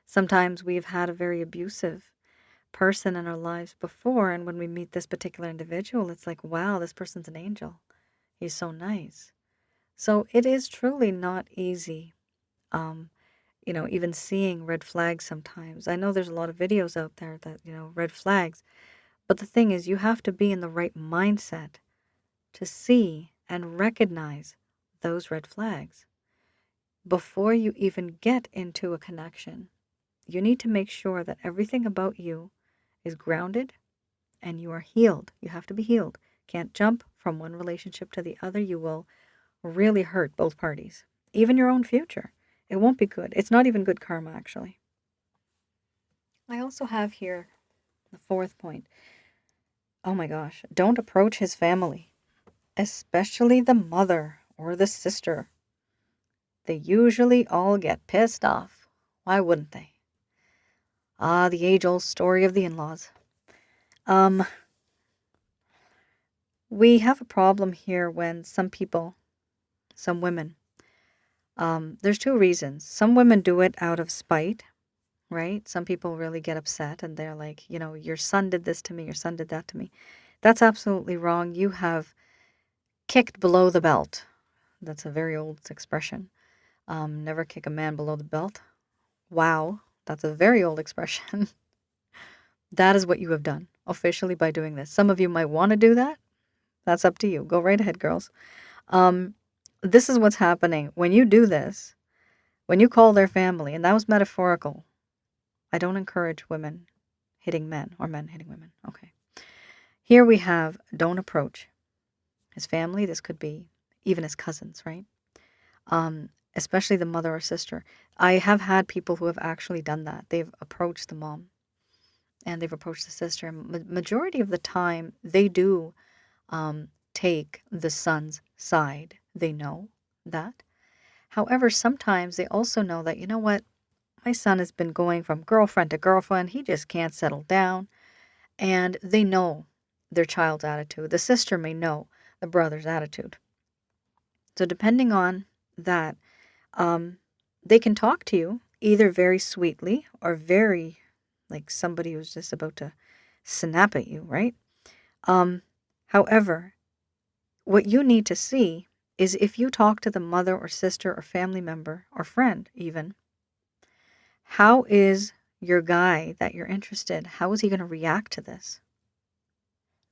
Sometimes we've had a very abusive person in our lives before, and when we meet this particular individual, it's like, wow, this person's an angel. He's so nice. So it is truly not easy, even seeing red flags sometimes. I know there's a lot of videos out there that, red flags, but the thing is, you have to be in the right mindset to see and recognize those red flags. Before you even get into a connection, you need to make sure that everything about you is grounded and you are healed. You have to be healed. Can't jump from one relationship to the other. You will really hurt both parties, even your own future. It won't be good. It's not even good karma, actually. I also have here the fourth point. Oh my gosh, don't approach his family, especially the mother or the sister. They usually all get pissed off. Why wouldn't they? The age-old story of the in-laws. We have a problem here when some women, there's two reasons. Some women do it out of spite, right? Some people really get upset and they're like, your son did this to me, your son did that to me. That's absolutely wrong. You have kicked below the belt. That's a very old expression. Never kick a man below the belt. Wow, that's a very old expression. That is what you have done officially by doing this. Some of you might want to do that. That's up to you. Go right ahead, girls. This is what's happening. When you do this, when you call their family, and that was metaphorical. I don't encourage women hitting men or men hitting women. Okay. Here we have don't approach his family. This could be even his cousins, right? Especially the mother or sister. I have had people who have actually done that. They've approached the mom and they've approached the sister. And majority of the time, they do take the son's side. They know that. However, sometimes they also know that, you know what? My son has been going from girlfriend to girlfriend. He just can't settle down. And they know their child's attitude. The sister may know the brother's attitude. So depending on that, they can talk to you either very sweetly or very like somebody who's just about to snap at you, right? However, what you need to see is if you talk to the mother or sister or family member or friend even, how is your guy that you're interested, how is he going to react to this?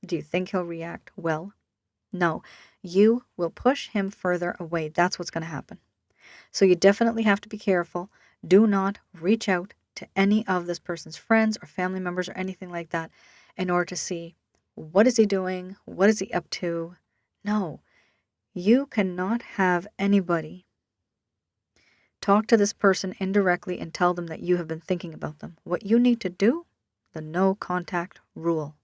Do you think he'll react well? No, you will push him further away. That's what's going to happen. So you definitely have to be careful. Do not reach out to any of this person's friends or family members or anything like that in order to see what is he doing, what is he up to. No, you cannot have anybody talk to this person indirectly and tell them that you have been thinking about them. What you need to do, the no contact rule.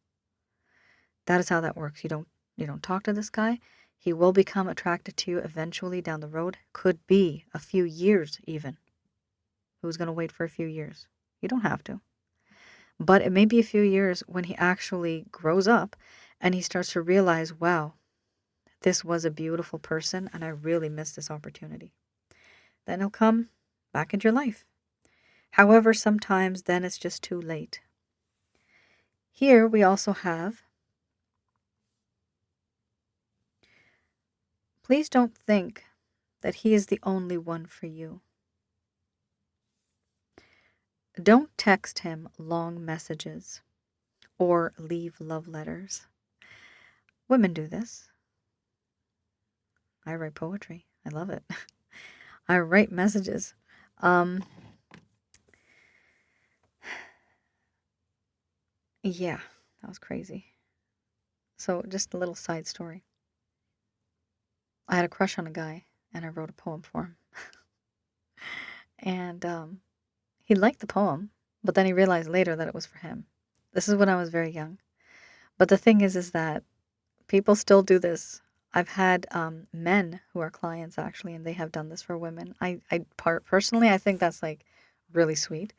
That is how that works. You don't you don't talk to this guy, he will become attracted to you eventually down the road. Could be a few years even. Who's going to wait for a few years? You don't have to. But it may be a few years when he actually grows up and he starts to realize, wow, this was a beautiful person and I really missed this opportunity. Then he'll come back into your life. However, sometimes then it's just too late. Here we also have, please don't think that he is the only one for you. Don't text him long messages or leave love letters. Women do this. I write poetry. I love it. I write messages. Yeah, that was crazy. So just a little side story. I had a crush on a guy and I wrote a poem for him. And he liked the poem, but then he realized later that it was for him. This is when I was very young. But the thing is that people still do this. I've had men who are clients actually, and they have done this for women. Personally, I think that's like really sweet,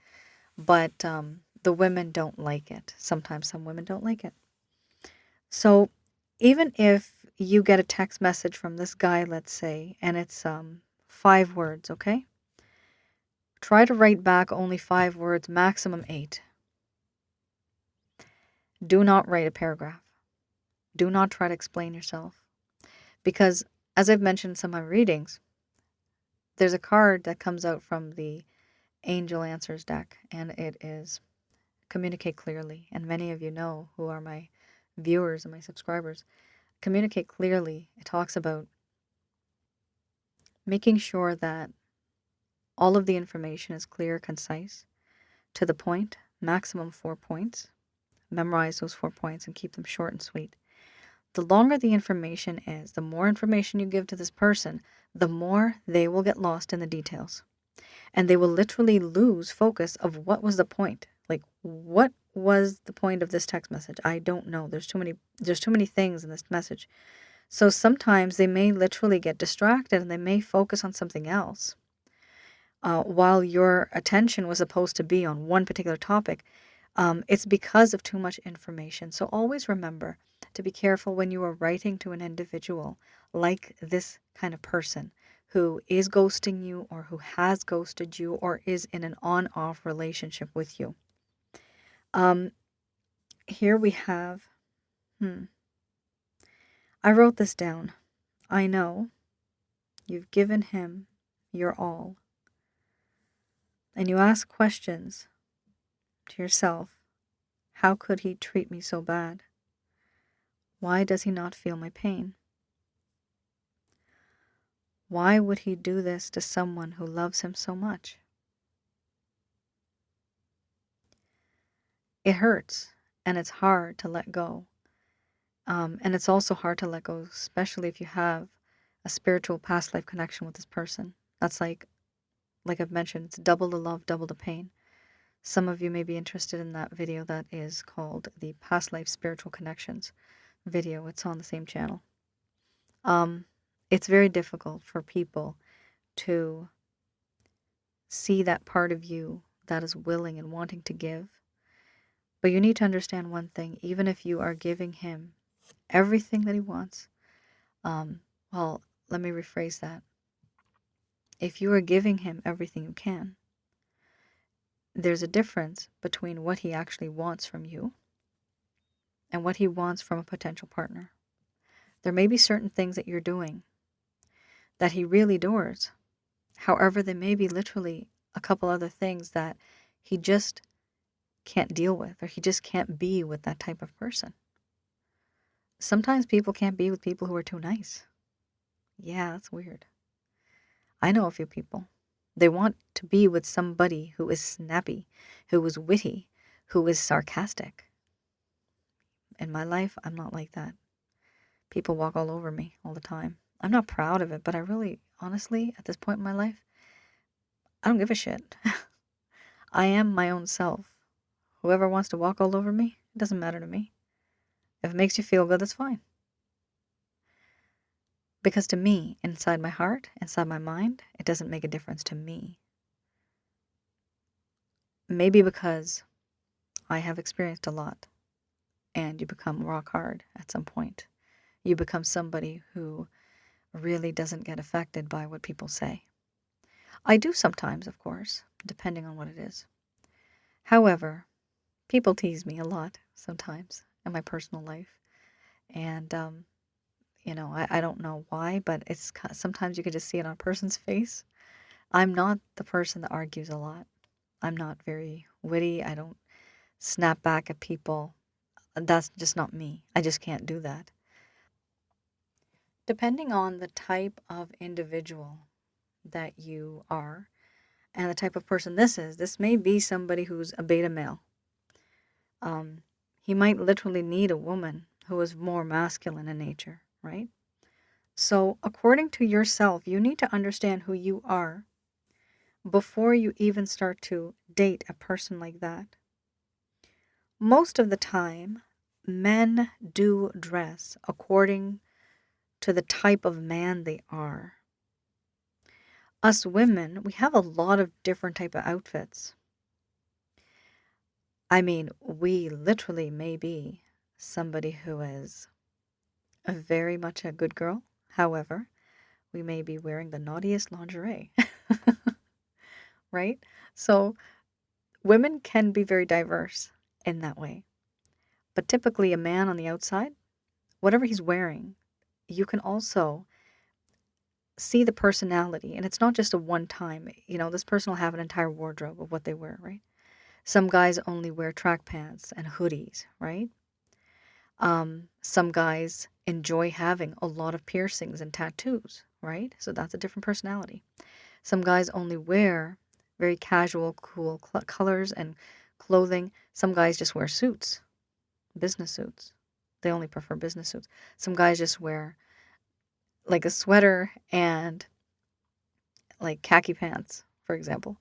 but the women don't like it. Sometimes some women don't like it. So even if you get a text message from this guy, let's say, and it's 5 words, okay? Try to write back only 5 words, maximum 8. Do not write a paragraph. Do not try to explain yourself. Because, as I've mentioned in some of my readings, there's a card that comes out from the Angel Answers deck, and it is Communicate Clearly. And many of you know, who are my viewers and my subscribers, Communicate Clearly, it talks about making sure that all of the information is clear, concise, to the point, maximum 4 points. Memorize those 4 points and keep them short and sweet. The longer the information is, the more information you give to this person, the more they will get lost in the details. And they will literally lose focus of what was the point. Like, what was the point of this text message? I don't know. There's too many things in this message. So sometimes they may literally get distracted and they may focus on something else. While your attention was supposed to be on one particular topic, it's because of too much information. So always remember to be careful when you are writing to an individual like this kind of person who is ghosting you or who has ghosted you or is in an on-off relationship with you. Here we have, I wrote this down. I know you've given him your all. And you ask questions to yourself. How could he treat me so bad? Why does he not feel my pain? Why would he do this to someone who loves him so much? It hurts, and it's hard to let go. And it's also hard to let go, especially if you have a spiritual past life connection with this person. That's like I've mentioned, it's double the love, double the pain. Some of you may be interested in that video that is called the Past Life Spiritual Connections video. It's on the same channel. It's very difficult for people to see that part of you that is willing and wanting to give. But you need to understand one thing. Even if you are giving him everything that he wants, well, let me rephrase that. If you are giving him everything you can, there's a difference between what he actually wants from you and what he wants from a potential partner. There may be certain things that you're doing that he really adores. However, there may be literally a couple other things that he just can't deal with, or he just can't be with that type of person. Sometimes people can't be with people who are too nice. Yeah, that's weird. I know a few people. They want to be with somebody who is snappy, who is witty, who is sarcastic. In my life, I'm not like that. People walk all over me all the time. I'm not proud of it, but I really, honestly, at this point in my life, I don't give a shit. I am my own self. Whoever wants to walk all over me, it doesn't matter to me. If it makes you feel good, that's fine. Because to me, inside my heart, inside my mind, it doesn't make a difference to me. Maybe because I have experienced a lot, and you become rock hard at some point. You become somebody who really doesn't get affected by what people say. I do sometimes, of course, depending on what it is. However, people tease me a lot sometimes in my personal life. And, I don't know why, but sometimes you can just see it on a person's face. I'm not the person that argues a lot. I'm not very witty. I don't snap back at people. That's just not me. I just can't do that. Depending on the type of individual that you are and the type of person this may be somebody who's a beta male. He might literally need a woman who is more masculine in nature, right? So, according to yourself, you need to understand who you are before you even start to date a person like that. Most of the time, men do dress according to the type of man they are. Us women, we have a lot of different type of outfits. I mean, we literally may be somebody who is very much a good girl. However, we may be wearing the naughtiest lingerie, right? So women can be very diverse in that way. But typically a man on the outside, whatever he's wearing, you can also see the personality. And it's not just a one time, this person will have an entire wardrobe of what they wear, right? Some guys only wear track pants and hoodies, right? Some guys enjoy having a lot of piercings and tattoos, right? So that's a different personality. Some guys only wear very casual, cool colors and clothing. Some guys just wear suits, business suits. They only prefer business suits. Some guys just wear like a sweater and like khaki pants, for example.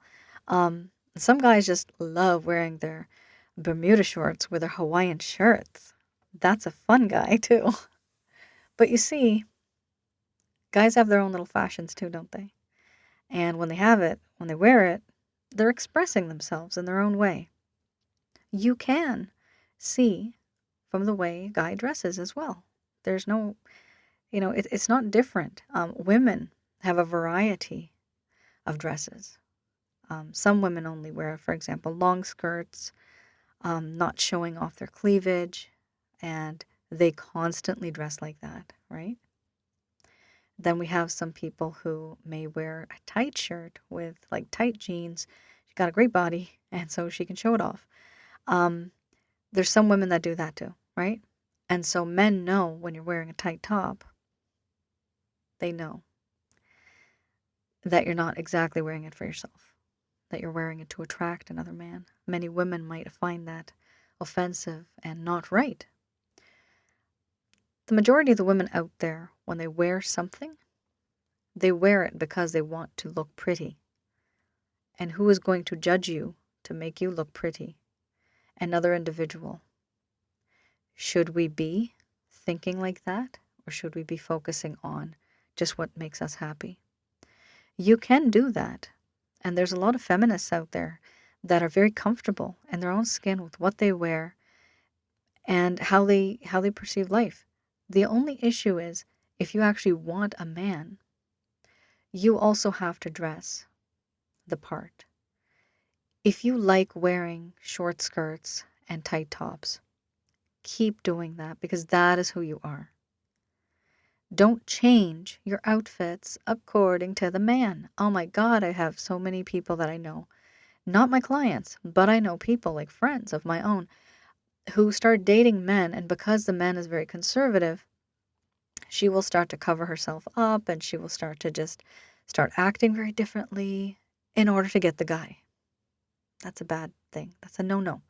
Some guys just love wearing their Bermuda shorts with their Hawaiian shirts. That's a fun guy too. But you see, guys have their own little fashions too, don't they? And when they wear it, they're expressing themselves in their own way. You can see from the way a guy dresses as well. There's no, it's not different. Women have a variety of dresses. Some women only wear, for example, long skirts, not showing off their cleavage, and they constantly dress like that, right? Then we have some people who may wear a tight shirt with like tight jeans. She's got a great body, and so she can show it off. There's some women that do that too, right? And so men know when you're wearing a tight top, they know that you're not exactly wearing it for yourself, that you're wearing it to attract another man. Many women might find that offensive and not right. The majority of the women out there, when they wear something, they wear it because they want to look pretty. And who is going to judge you to make you look pretty? Another individual. Should we be thinking like that? Or should we be focusing on just what makes us happy? You can do that. And there's a lot of feminists out there that are very comfortable in their own skin with what they wear and how they perceive life. The only issue is if you actually want a man, you also have to dress the part. If you like wearing short skirts and tight tops, keep doing that because that is who you are. Don't change your outfits according to the man. Oh my God, I have so many people that I know, not my clients, but I know people like friends of my own who start dating men, and because the man is very conservative, she will start to cover herself up and she will start to just start acting very differently in order to get the guy. That's a bad thing. That's a no-no.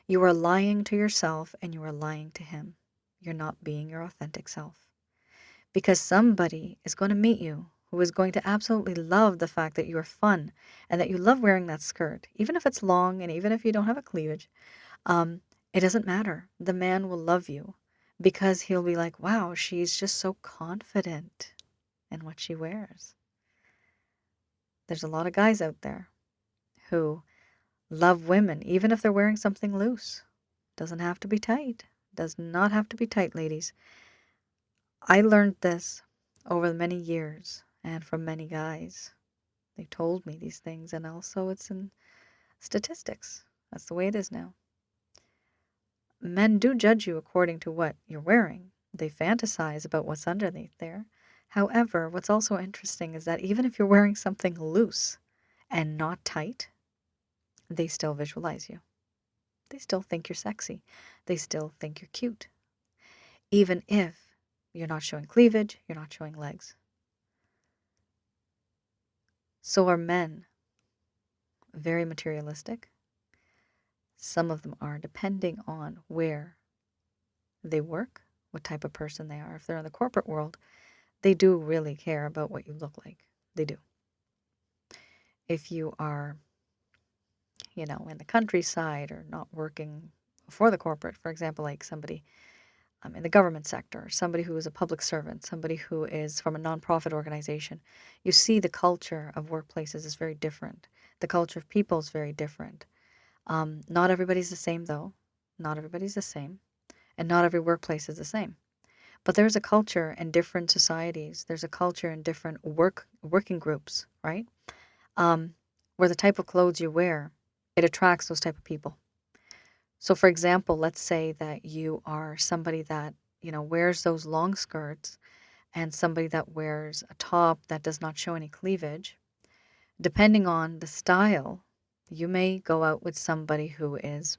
You are lying to yourself and you are lying to him. You're not being your authentic self. Because somebody is going to meet you who is going to absolutely love the fact that you're fun and that you love wearing that skirt, even if it's long and even if you don't have a cleavage. It doesn't matter. The man will love you because he'll be like, wow, she's just so confident. and what she wears. There's a lot of guys out there who love women, even if they're wearing something loose. Doesn't have to be tight. Does not have to be tight, ladies. I learned this over the many years and from many guys. They told me these things, and also it's in statistics. That's the way it is now. Men do judge you according to what you're wearing. They fantasize about what's underneath there. However, what's also interesting is that even if you're wearing something loose and not tight, they still visualize you. They still think you're sexy. They still think you're cute. Even if you're not showing cleavage, you're not showing legs. So are men very materialistic? Some of them are, depending on where they work, what type of person they are. If they're in the corporate world, they do really care about what you look like. They do. If you are, in the countryside or not working for the corporate, for example, like somebody in the government sector, somebody who is a public servant, somebody who is from a nonprofit organization, you see the culture of workplaces is very different. The culture of people is very different. Not everybody's the same, though. Not everybody's the same. And not every workplace is the same. But there's a culture in different societies. There's a culture in different working groups, right? Where the type of clothes you wear, it attracts those type of people. So, for example, let's say that you are somebody that, wears those long skirts and somebody that wears a top that does not show any cleavage. Depending on the style, you may go out with somebody who is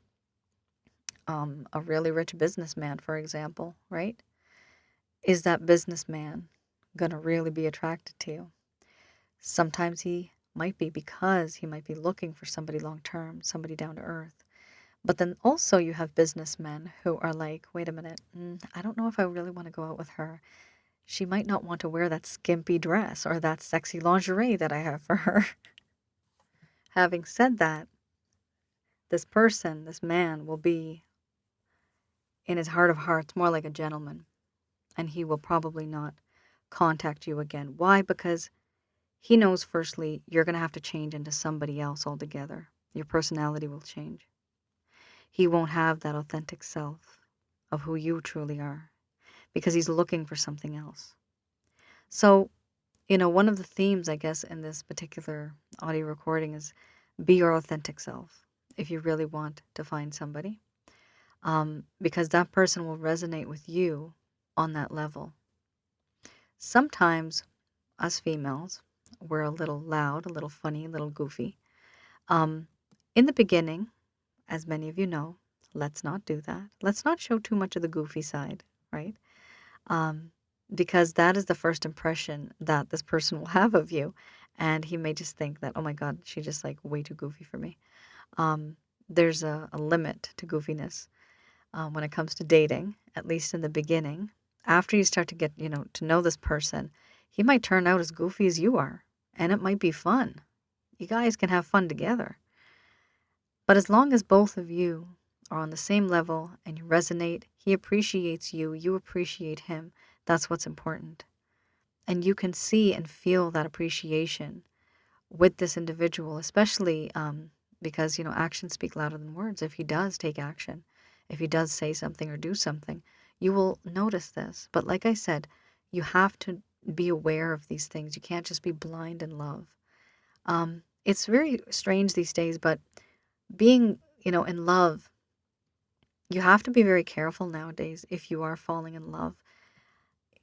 a really rich businessman, for example, right? Is that businessman going to really be attracted to you? Sometimes he might be, because he might be looking for somebody long term, somebody down to earth. But then also you have businessmen who are like, wait a minute, I don't know if I really want to go out with her. She might not want to wear that skimpy dress or that sexy lingerie that I have for her. Having said that, this person, this man, will be, in his heart of hearts, more like a gentleman. And he will probably not contact you again. Why? Because he knows, firstly, you're going to have to change into somebody else altogether. Your personality will change. He won't have that authentic self of who you truly are, because he's looking for something else. So, one of the themes, I guess, in this particular audio recording is be your authentic self if you really want to find somebody, because that person will resonate with you on that level. Sometimes us females, we're a little loud, a little funny, a little goofy. In the beginning, as many of you know, let's not do that. Let's not show too much of the goofy side, right? Because that is the first impression that this person will have of you. And he may just think that, oh my God, she's just like way too goofy for me. There's a limit to goofiness when it comes to dating, at least in the beginning. After you start to get, to know this person, he might turn out as goofy as you are, and it might be fun. You guys can have fun together. But as long as both of you are on the same level and you resonate, he appreciates you, you appreciate him, that's what's important. And you can see and feel that appreciation with this individual, especially because, actions speak louder than words. If he does take action, if he does say something or do something, you will notice this. But like I said, you have to be aware of these things. You can't just be blind in love. It's very strange these days, but being, in love, you have to be very careful nowadays if you are falling in love.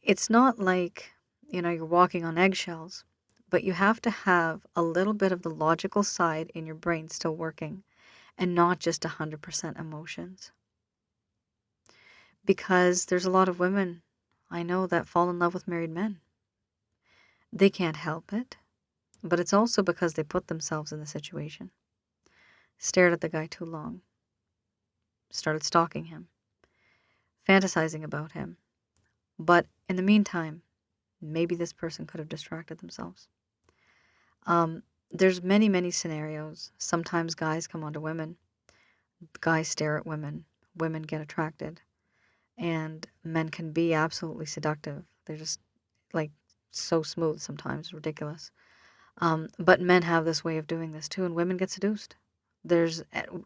It's not like, you're walking on eggshells, but you have to have a little bit of the logical side in your brain still working and not just 100% emotions. Because there's a lot of women I know that fall in love with married men. They can't help it, but it's also because they put themselves in the situation. Stared at the guy too long. Started stalking him. Fantasizing about him. But in the meantime, maybe this person could have distracted themselves. There's many, many scenarios. Sometimes guys come onto women. Guys stare at women. Women get attracted. And men can be absolutely seductive. They're just like so smooth sometimes, ridiculous. But men have this way of doing this too, and women get seduced.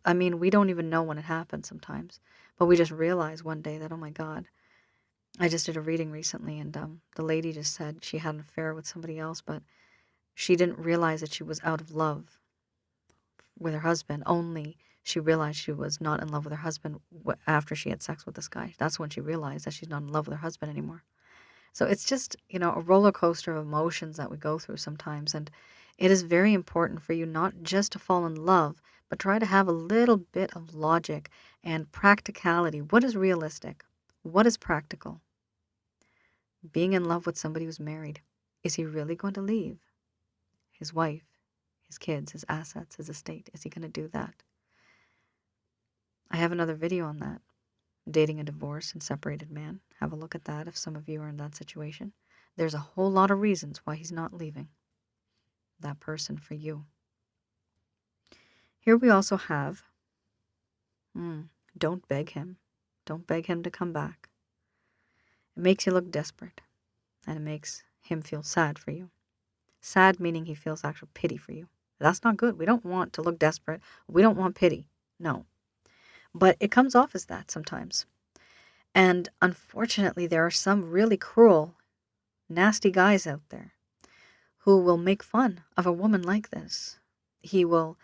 I mean, we don't even know when it happens sometimes, but we just realize one day that, oh my God, I just did a reading recently, and the lady just said she had an affair with somebody else, but she didn't realize that she was out of love with her husband. Only she realized she was not in love with her husband after she had sex with this guy. That's when she realized that she's not in love with her husband anymore. So it's just, a roller coaster of emotions that we go through sometimes. And it is very important for you not just to fall in love, but try to have a little bit of logic and practicality. What is realistic? What is practical? Being in love with somebody who's married. Is he really going to leave his wife, his kids, his assets, his estate? Is he going to do that? I have another video on that. Dating a divorced and separated man. Have a look at that if some of you are in that situation. There's a whole lot of reasons why he's not leaving that person for you. Here we also have, don't beg him. Don't beg him to come back. It makes you look desperate, and it makes him feel sad for you. Sad meaning he feels actual pity for you. That's not good. We don't want to look desperate. We don't want pity. No. But it comes off as that sometimes. And unfortunately, there are some really cruel, nasty guys out there who will make fun of a woman like this. He will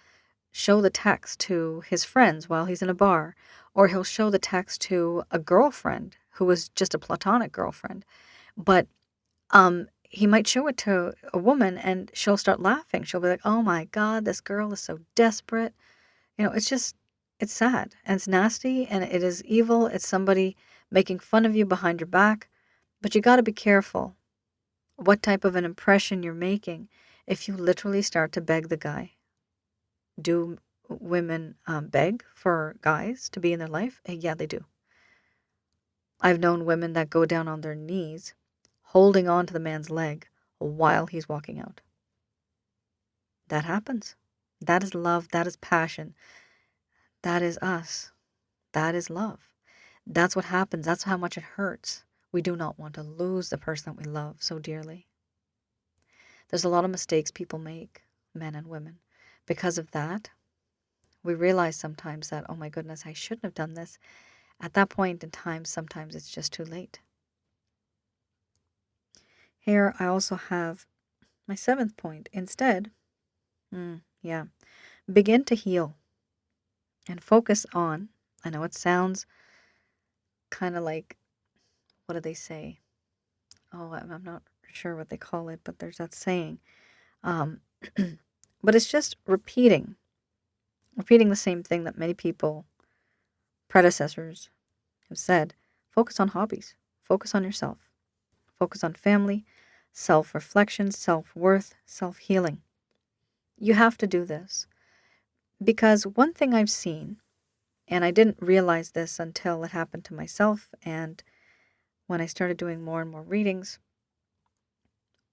show the text to his friends while he's in a bar, or he'll show the text to a girlfriend who was just a platonic girlfriend. But he might show it to a woman and she'll start laughing. She'll be like, oh my God, this girl is so desperate. It's sad and it's nasty and it is evil. It's somebody making fun of you behind your back. But you got to be careful what type of an impression you're making if you literally start to beg the guy. Do women beg for guys to be in their life? Yeah, they do. I've known women that go down on their knees holding on to the man's leg while he's walking out. That happens. That is love. That is passion. That is us. That is love. That's what happens. That's how much it hurts. We do not want to lose the person that we love so dearly. There's a lot of mistakes people make, men and women. Because of that, we realize sometimes that, oh my goodness, I shouldn't have done this. At that point in time, sometimes it's just too late. Here I also have my 7th point. Instead, begin to heal and focus on, I know it sounds kind of like, what do they say? Oh, I'm not sure what they call it, but there's that saying. But it's just repeating the same thing that many people, predecessors, have said. Focus on hobbies. Focus on yourself. Focus on family, self-reflection, self-worth, self-healing. You have to do this. Because one thing I've seen, and I didn't realize this until it happened to myself, and when I started doing more and more readings,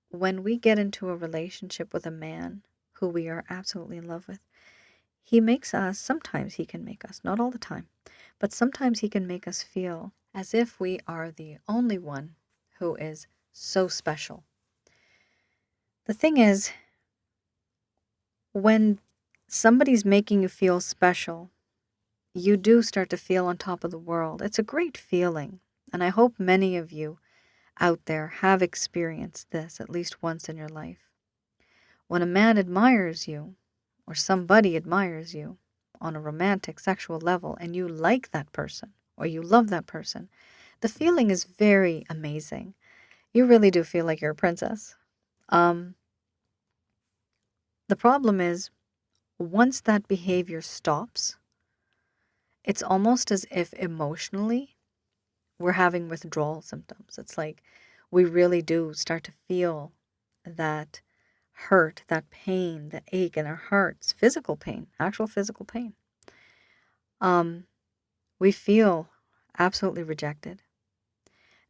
when we get into a relationship with a man who we are absolutely in love with, he makes us, sometimes he can make us, not all the time, but sometimes he can make us feel as if we are the only one who is so special. The thing is, when somebody's making you feel special, you do start to feel on top of the world. It's a great feeling, and I hope many of you out there have experienced this at least once in your life. When a man admires you, or somebody admires you on a romantic, sexual level, and you like that person, or you love that person, the feeling is very amazing. You really do feel like you're a princess. The problem is, once that behavior stops, it's almost as if emotionally we're having withdrawal symptoms. It's like we really do start to feel that hurt, that pain, the ache in our hearts, physical pain, actual physical pain. We feel absolutely rejected,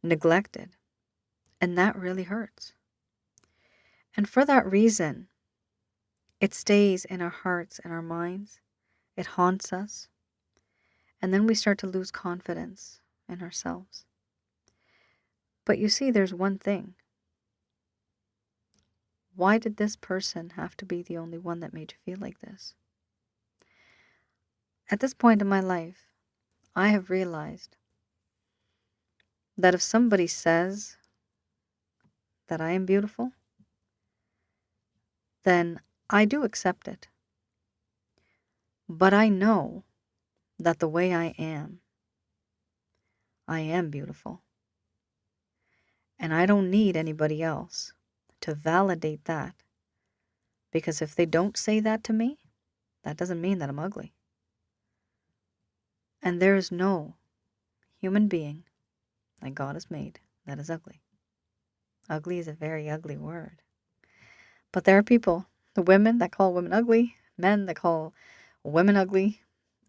neglected, and that really hurts. And for that reason, it stays in our hearts and our minds. It haunts us. And then we start to lose confidence in ourselves. But you see, there's one thing. Why did this person have to be the only one that made you feel like this? At this point in my life, I have realized that if somebody says that I am beautiful, then I do accept it. But I know that the way I am beautiful. And I don't need anybody else to validate that. Because if they don't say that to me, that doesn't mean that I'm ugly. And there is no human being that God has made that is ugly. Ugly is a very ugly word. But there are people, the women that call women ugly, men that call women ugly.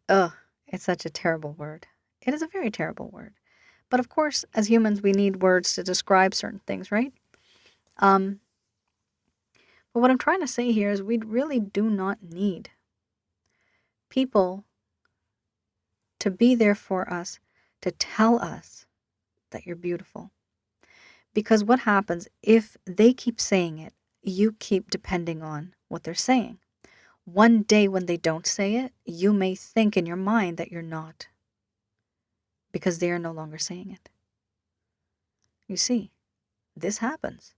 Ugh, it's such a terrible word. It is a very terrible word. But of course, as humans, we need words to describe certain things, right? But what I'm trying to say here is we really do not need people to be there for us, to tell us that you're beautiful. Because what happens if they keep saying it, you keep depending on what they're saying. One day when they don't say it, you may think in your mind that you're not, because they are no longer saying it. You see, this happens.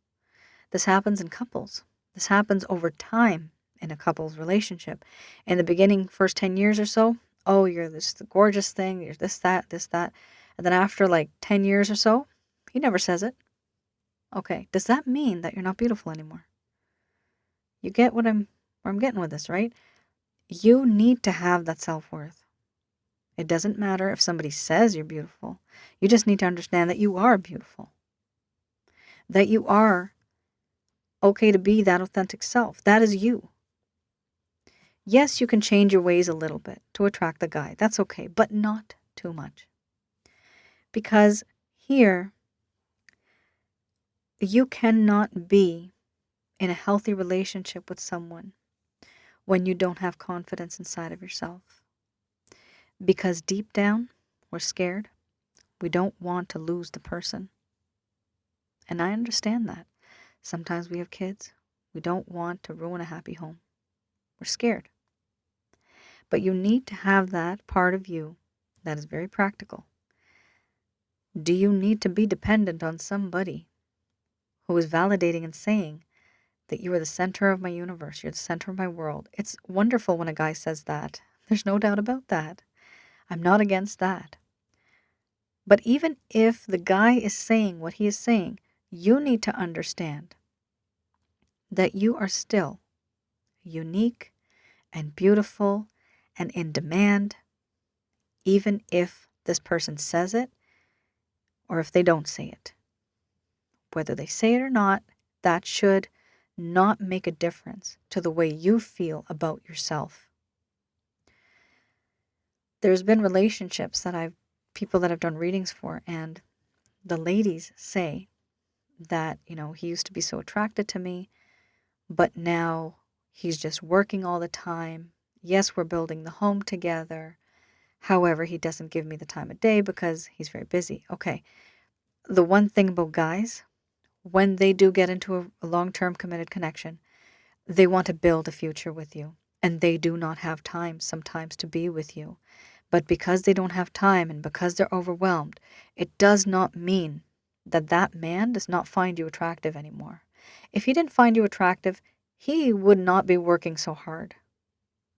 This happens in couples. This happens over time in a couple's relationship. In the beginning, first 10 years or so, oh, you're this gorgeous thing, you're this, that. And then after like 10 years or so, he never says it. Okay, does that mean that you're not beautiful anymore? You get where I'm getting with this, right? You need to have that self-worth. It doesn't matter if somebody says you're beautiful. You just need to understand that you are beautiful. That you are okay to be that authentic self. That is you. Yes, you can change your ways a little bit to attract the guy. That's okay, but not too much. Because here, you cannot be in a healthy relationship with someone when you don't have confidence inside of yourself. Because deep down, we're scared. We don't want to lose the person. And I understand that. Sometimes we have kids. We don't want to ruin a happy home. We're scared. But you need to have that part of you that is very practical. Do you need to be dependent on somebody who is validating and saying that you are the center of my universe, you're the center of my world? It's wonderful when a guy says that. There's no doubt about that. I'm not against that. But even if the guy is saying what he is saying, you need to understand that you are still unique and beautiful and in demand, even if this person says it or if they don't say it. Whether they say it or not, that should not make a difference to the way you feel about yourself. There's been relationships that people that I've done readings for, and the ladies say that, he used to be so attracted to me, but now he's just working all the time. Yes, we're building the home together. However, he doesn't give me the time of day because he's very busy. Okay. The one thing about guys, when they do get into a long-term committed connection, they want to build a future with you. And they do not have time sometimes to be with you. But because they don't have time and because they're overwhelmed, it does not mean that that man does not find you attractive anymore. If he didn't find you attractive, he would not be working so hard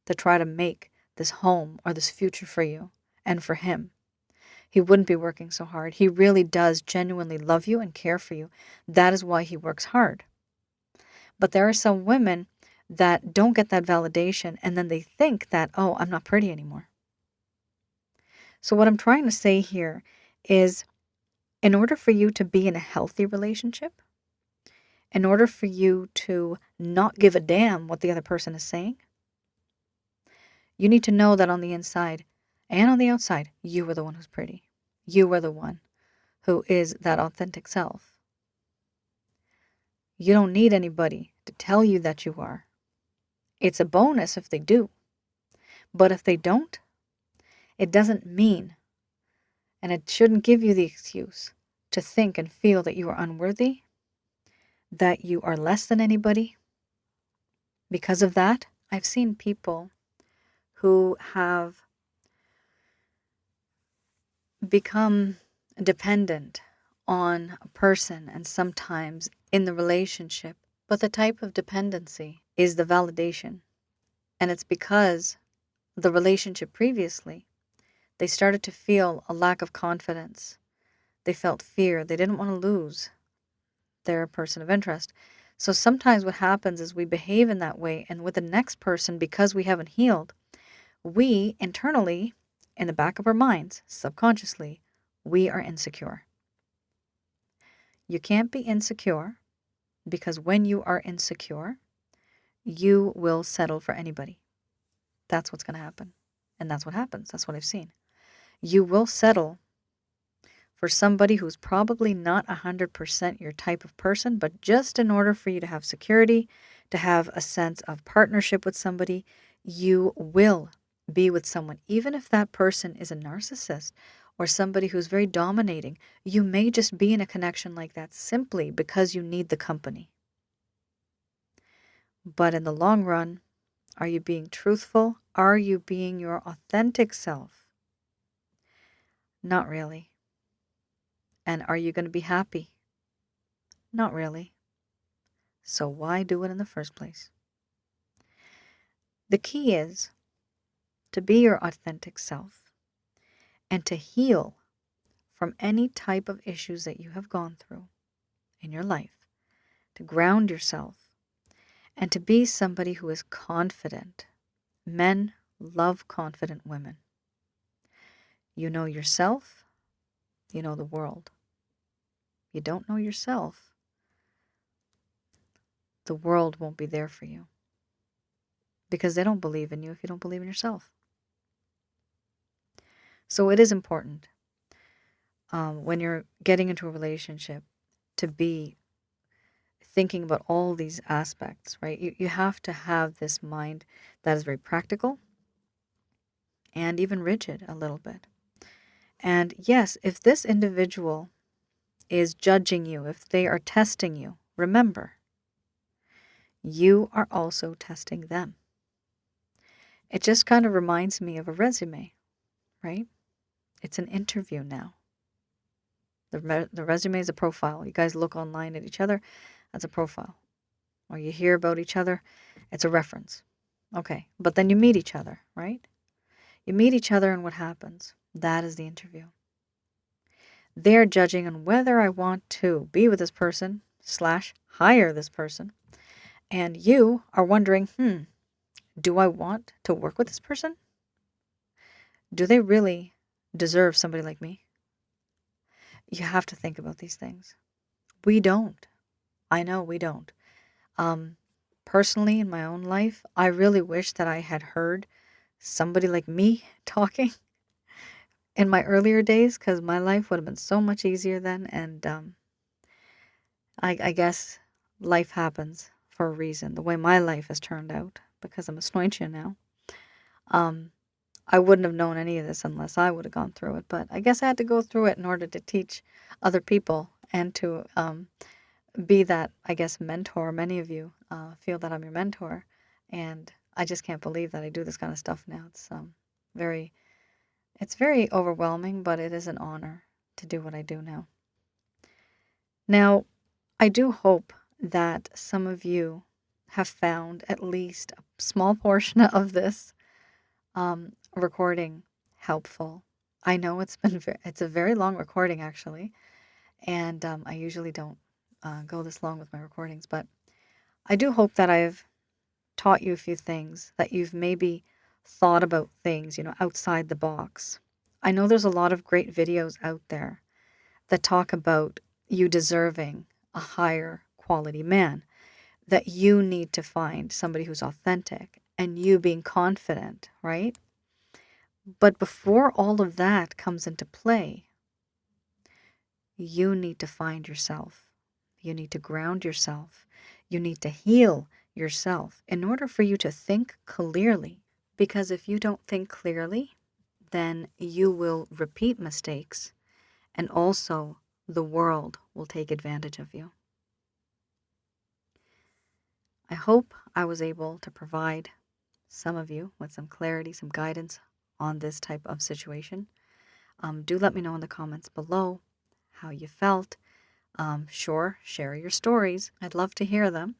to try to make this home or this future for you and for him. He wouldn't be working so hard. He really does genuinely love you and care for you. That is why he works hard. But there are some women that don't get that validation, and then they think that, oh, I'm not pretty anymore. So what I'm trying to say here is, in order for you to be in a healthy relationship, in order for you to not give a damn what the other person is saying, you need to know that on the inside and on the outside, you are the one who's pretty. You are the one who is that authentic self. You don't need anybody to tell you that you are. It's a bonus if they do. But if they don't, it doesn't mean, and it shouldn't give you the excuse to think and feel that you are unworthy, that you are less than anybody, Because of that, I've seen people who have become dependent on a person and sometimes in the relationship, but the type of dependency is the validation. And it's because the relationship previously, they started to feel a lack of confidence. They felt fear. They didn't want to lose their person of interest. So sometimes what happens is we behave in that way, and with the next person, because we haven't healed, we internally, in the back of our minds, subconsciously, we are insecure. You can't be insecure because when you are insecure, you will settle for anybody. That's what's going to happen. And that's what happens. That's what I've seen. You will settle for somebody who's probably not 100% your type of person, but just in order for you to have security, to have a sense of partnership with somebody, you will be with someone. Even if that person is a narcissist or somebody who's very dominating, you may just be in a connection like that simply because you need the company. But in the long run, are you being truthful? Are you being your authentic self? Not really. And are you going to be happy? Not really. So why do it in the first place? The key is to be your authentic self and to heal from any type of issues that you have gone through in your life, to ground yourself and to be somebody who is confident. Men love confident women. You know yourself, you know the world. You don't know yourself, the world won't be there for you because they don't believe in you if you don't believe in yourself. So it is important when you're getting into a relationship to be thinking about all these aspects, right? You have to have this mind that is very practical and even rigid a little bit. And yes, if this individual is judging you, if they are testing you, remember, you are also testing them. It just kind of reminds me of a resume, right? It's an interview now. The resume is a profile. You guys look online at each other, that's a profile. Or you hear about each other, it's a reference. Okay, but then you meet each other, right? You meet each other and what happens? That is the interview. They're judging on whether I want to be with this person / hire this person. And you are wondering, do I want to work with this person? Do they really deserve somebody like me? You have to think about these things. We don't. I know we don't. Personally, in my own life, I really wish that I had heard somebody like me talking in my earlier days because my life would have been so much easier then. And I guess life happens for a reason. The way my life has turned out, because I'm a Asnointia now, I wouldn't have known any of this unless I would have gone through it. But I guess I had to go through it in order to teach other people and to be that, I guess, mentor. Many of you feel that I'm your mentor. And I just can't believe that I do this kind of stuff now. It's very overwhelming, but it is an honor to do what I do now. Now, I do hope that some of you have found at least a small portion of this recording helpful. I know it's a very long recording actually, and I usually don't go this long with my recordings, but I do hope that I've taught you a few things, that you've maybe thought about things, outside the box. I know there's a lot of great videos out there that talk about you deserving a higher quality man, that you need to find somebody who's authentic and you being confident, right? But before all of that comes into play, you need to find yourself. You need to ground yourself. You need to heal yourself in order for you to think clearly. Because if you don't think clearly, then you will repeat mistakes and also the world will take advantage of you. I hope I was able to provide some of you with some clarity, some guidance on this type of situation. Do let me know in the comments below how you felt. Sure, share your stories. I'd love to hear them.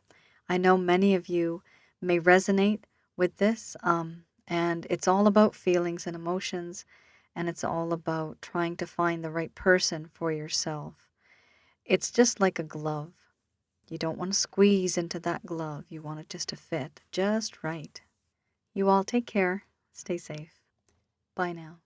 I know many of you may resonate with this, and it's all about feelings and emotions, and it's all about trying to find the right person for yourself. It's just like a glove. You don't want to squeeze into that glove. You want it just to fit just right. You all take care. Stay safe. Bye now.